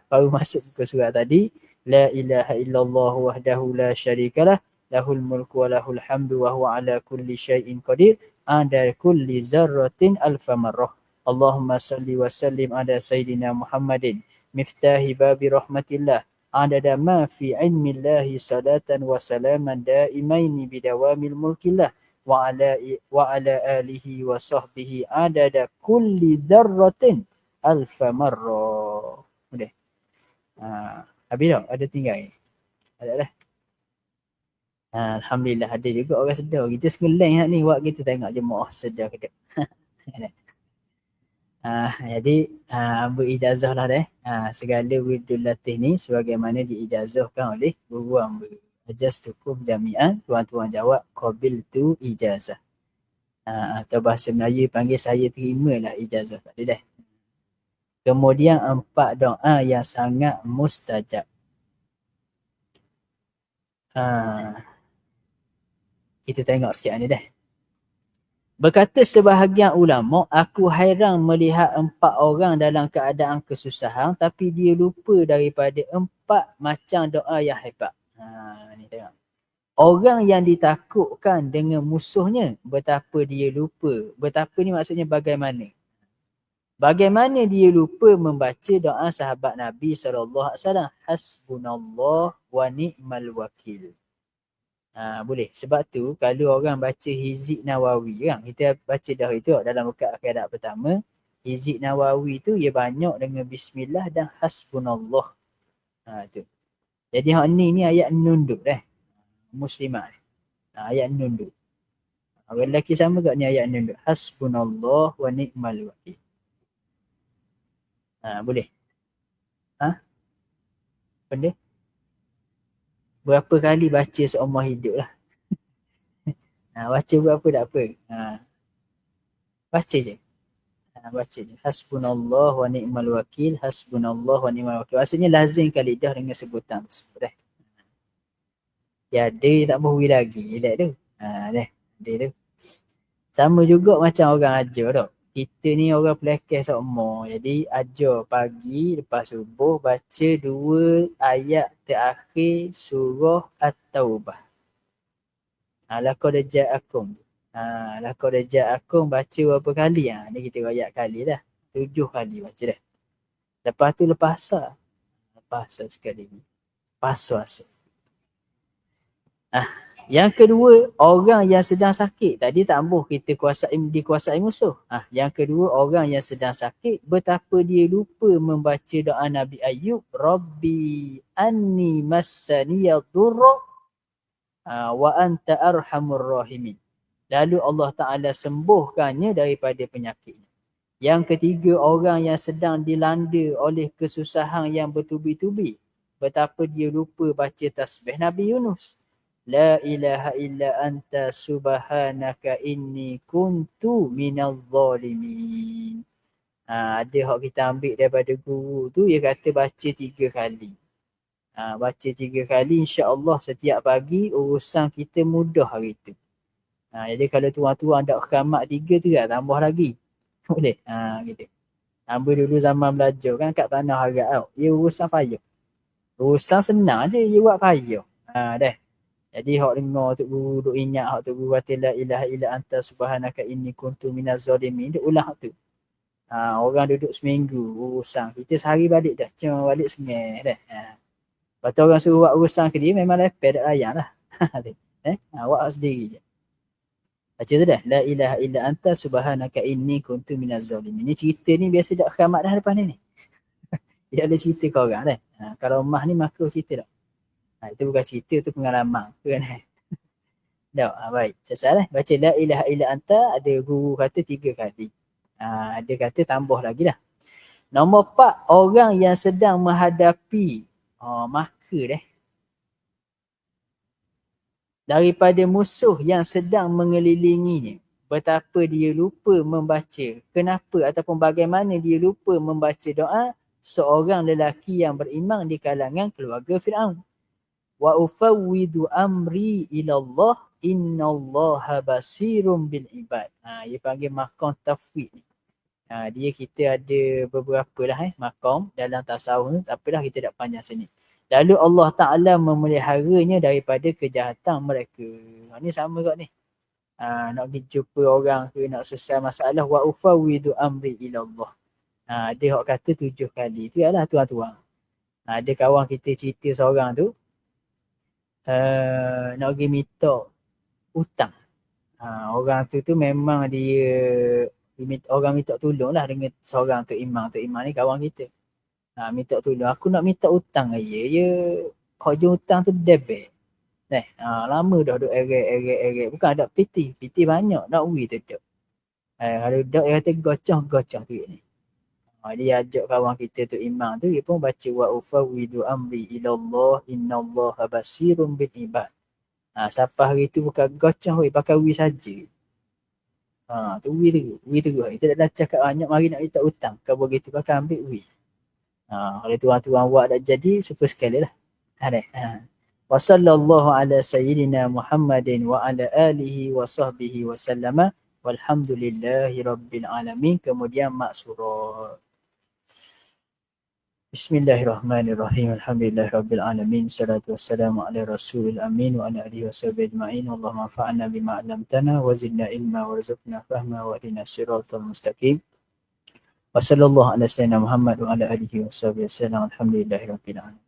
Baru masuk ke surat tadi. La ilaha illallah wahdahu la syarikalah, lahul mulku wa lahul hamdu wa huwa ala kulli syai'in qadir, ada kulli zarratin alfa marrah. Allahumma salli wa sallim ala sayyidina Muhammadin miftahi babi rahmatillah, adada ma fi ilmillahi salatan wa salaman daimaini bidawamil mulkillah, wa ala alihi wa sahbihi adada kulli zarratin alfa marrah. Udah. Habis tak? Ada tinggal? Ada dah. Alhamdulillah ada juga orang sedar. Kita sengeleng ni buat kita tengok jemaah sedar ke tak. Jadi ambil ijazah lah deh. Segala wirdul latih ni sebagaimana diijazahkan oleh guru ambil. Ajastukum jami'an, tuan-tuan jawab qabil tu ijazah. Atau bahasa Melayu panggil saya terimalah ijazah tadi deh. Kemudian 4 doa yang sangat mustajab. Kita tengok sikit ni dah. Berkata sebahagian ulama, aku hairan melihat 4 orang dalam keadaan kesusahan tapi dia lupa daripada 4 macam doa yang hebat. Ni tengok. Orang yang ditakutkan dengan musuhnya, betapa dia lupa. Betapa ni maksudnya bagaimana? Bagaimana dia lupa membaca doa sahabat Nabi SAW. Hasbunallah wa ni'mal wakil. Boleh. Sebab tu kalau orang baca Hizib Nawawi kan, kita baca dah itu dalam buka akhirat pertama. Hizib Nawawi tu ia banyak dengan bismillah dan hasbunallah. Tu. Jadi hak ni ayat nunduk dah. Muslimah. Ayat nunduk. Orang lelaki sama kat ni ayat nunduk. Hasbunallah wa ni'mal wakil. Boleh. Benda? Berapa kali baca seumur hidup lah. Baca berapa tak apa. Baca je. Baca je. Hasbunallah wa ni'mal wakil. Hasbunallah wa ni'mal wakil. Maksudnya lazimkan lidah dengan sebutan tersebut. Ya, dia tak mahu lagi. Lihat tu. Dia tu. Sama juga macam orang ajar tu. kita ni orang pelakon sokmo. Jadi ajar pagi lepas subuh baca 2 ayat terakhir surah At-Taubah. Laqad ja'akum. Laqad ja'akum baca berapa kali? Ni kita royak kali dah. 7 kali baca dah. Lepas tu lepas asar. Lepas asar sekali. Pas-asar. Yang kedua, orang yang sedang sakit. Tadi tak ambuh kita dikuasai musuh. Yang kedua, orang yang sedang sakit, betapa dia lupa membaca doa Nabi Ayub. Rabbi anni massaniyad durra wa anta arhamur rahimin. Lalu Allah Ta'ala sembuhkannya daripada penyakitnya. Yang ketiga, orang yang sedang dilanda oleh kesusahan yang bertubi-tubi. Betapa dia lupa baca tasbih Nabi Yunus. La ilaha illa anta subhanaka inni kuntu minal zalimin. Ada hak kita ambil daripada guru tu, dia kata baca 3 kali. Baca 3 kali, insya-Allah setiap pagi urusan kita mudah hari tu. Jadi kalau tuan-tuan ada keramat 3 tu tak tambah lagi. Boleh? Gitu. Ambil dulu zaman belajar kan kat tanah harap tau. Dia urusan payah. Urusan senang je, dia buat payah. Dah. Jadi hak dengar tu guru duk ingat hak tu guru kata la ilaha illa anta subhanaka inni kuntu minaz zalimin, duk ulang hak tu. Orang duduk seminggu urusan. Kita sehari balik dah, cuma balik sengih dah. Lepas tu orang suruh buat urusan ke dia memang lepeh dak layan lah. Buat sendiri je. Baca tu dah. La ilaha illa anta subhanaka inni kuntu minaz zalimin. Ni cerita ni biasa dak keramat dah depan ni. Dia ada cerita ke orang dah. Kalau rumah ni makro cerita dak. Itu bukan cerita, itu pengalaman. Kan? Baik. Saya baca la ilaha illa anta, ada guru kata 3 kali. Dia kata tambah lagi dah. Nombor 4, orang yang sedang menghadapi maka daripada musuh yang sedang mengelilinginya. Betapa dia lupa membaca. Kenapa ataupun bagaimana dia lupa membaca doa seorang lelaki yang beriman di kalangan keluarga Fir'aun. Wa ufawwidu amri ilallah innallaha basirum bil ibad. Dia panggil maqam tafwid. Dia kita ada beberapa lah maqam dalam tasawuf ni, tapi lah kita tak panjang sini. Lalu Allah Ta'ala memeliharanya daripada kejahatan mereka. Ni sama kat ni. Nak pergi jumpa orang ke, nak selesai masalah, wa ufawwidu amri ilallah. Dia hak kata 7 kali. Tu ialah tuan-tuan. Ada kawan kita cerita seorang tu, nak pergi minta hutang. Orang tu memang dia orang minta tolong lah dengan seorang tu imam. Tu imam ni kawan kita. Minta tolong. Aku nak minta hutang aja. Ya hujung hutang tu debit. Lama dah duk erek. Bukan ada piti. Piti banyak. Nak wui tu duk. Kalau duk dia kata gocah tu ni. Dia ajak kawan kita tu imam tu, dia pun baca wa ufawwidu amri ilallah innallaha basirum bil ibad. Siapa hari tu bukan gocah pakai wi saja. Tu wi tu. Kita dah cakap banyak mari nak minta hutang. Kalau begitu pakai ambil wi. Kalau tuan-tuan buat dah jadi super sekali lah. Wa sallallahu ala sayyidina Muhammadin wa ala alihi wa sahbihi wa sallama walhamdulillahi rabbil alamin. Kemudian mak surah. Bismillahirrahmanirrahim. Alhamdulillahirabbil alamin. Salatu wassalamu ala rasulil amin wa ala alihi washabihi ajma'in. Allahumma anfa'na bima 'allamtana wa zidna ilma warzuqna fahma wa hdina siratal mustaqim. Wa sallallahu ala sayyidina Muhammad wa ala alihi washabihi wasallam. Alhamdulillahirabbil alamin.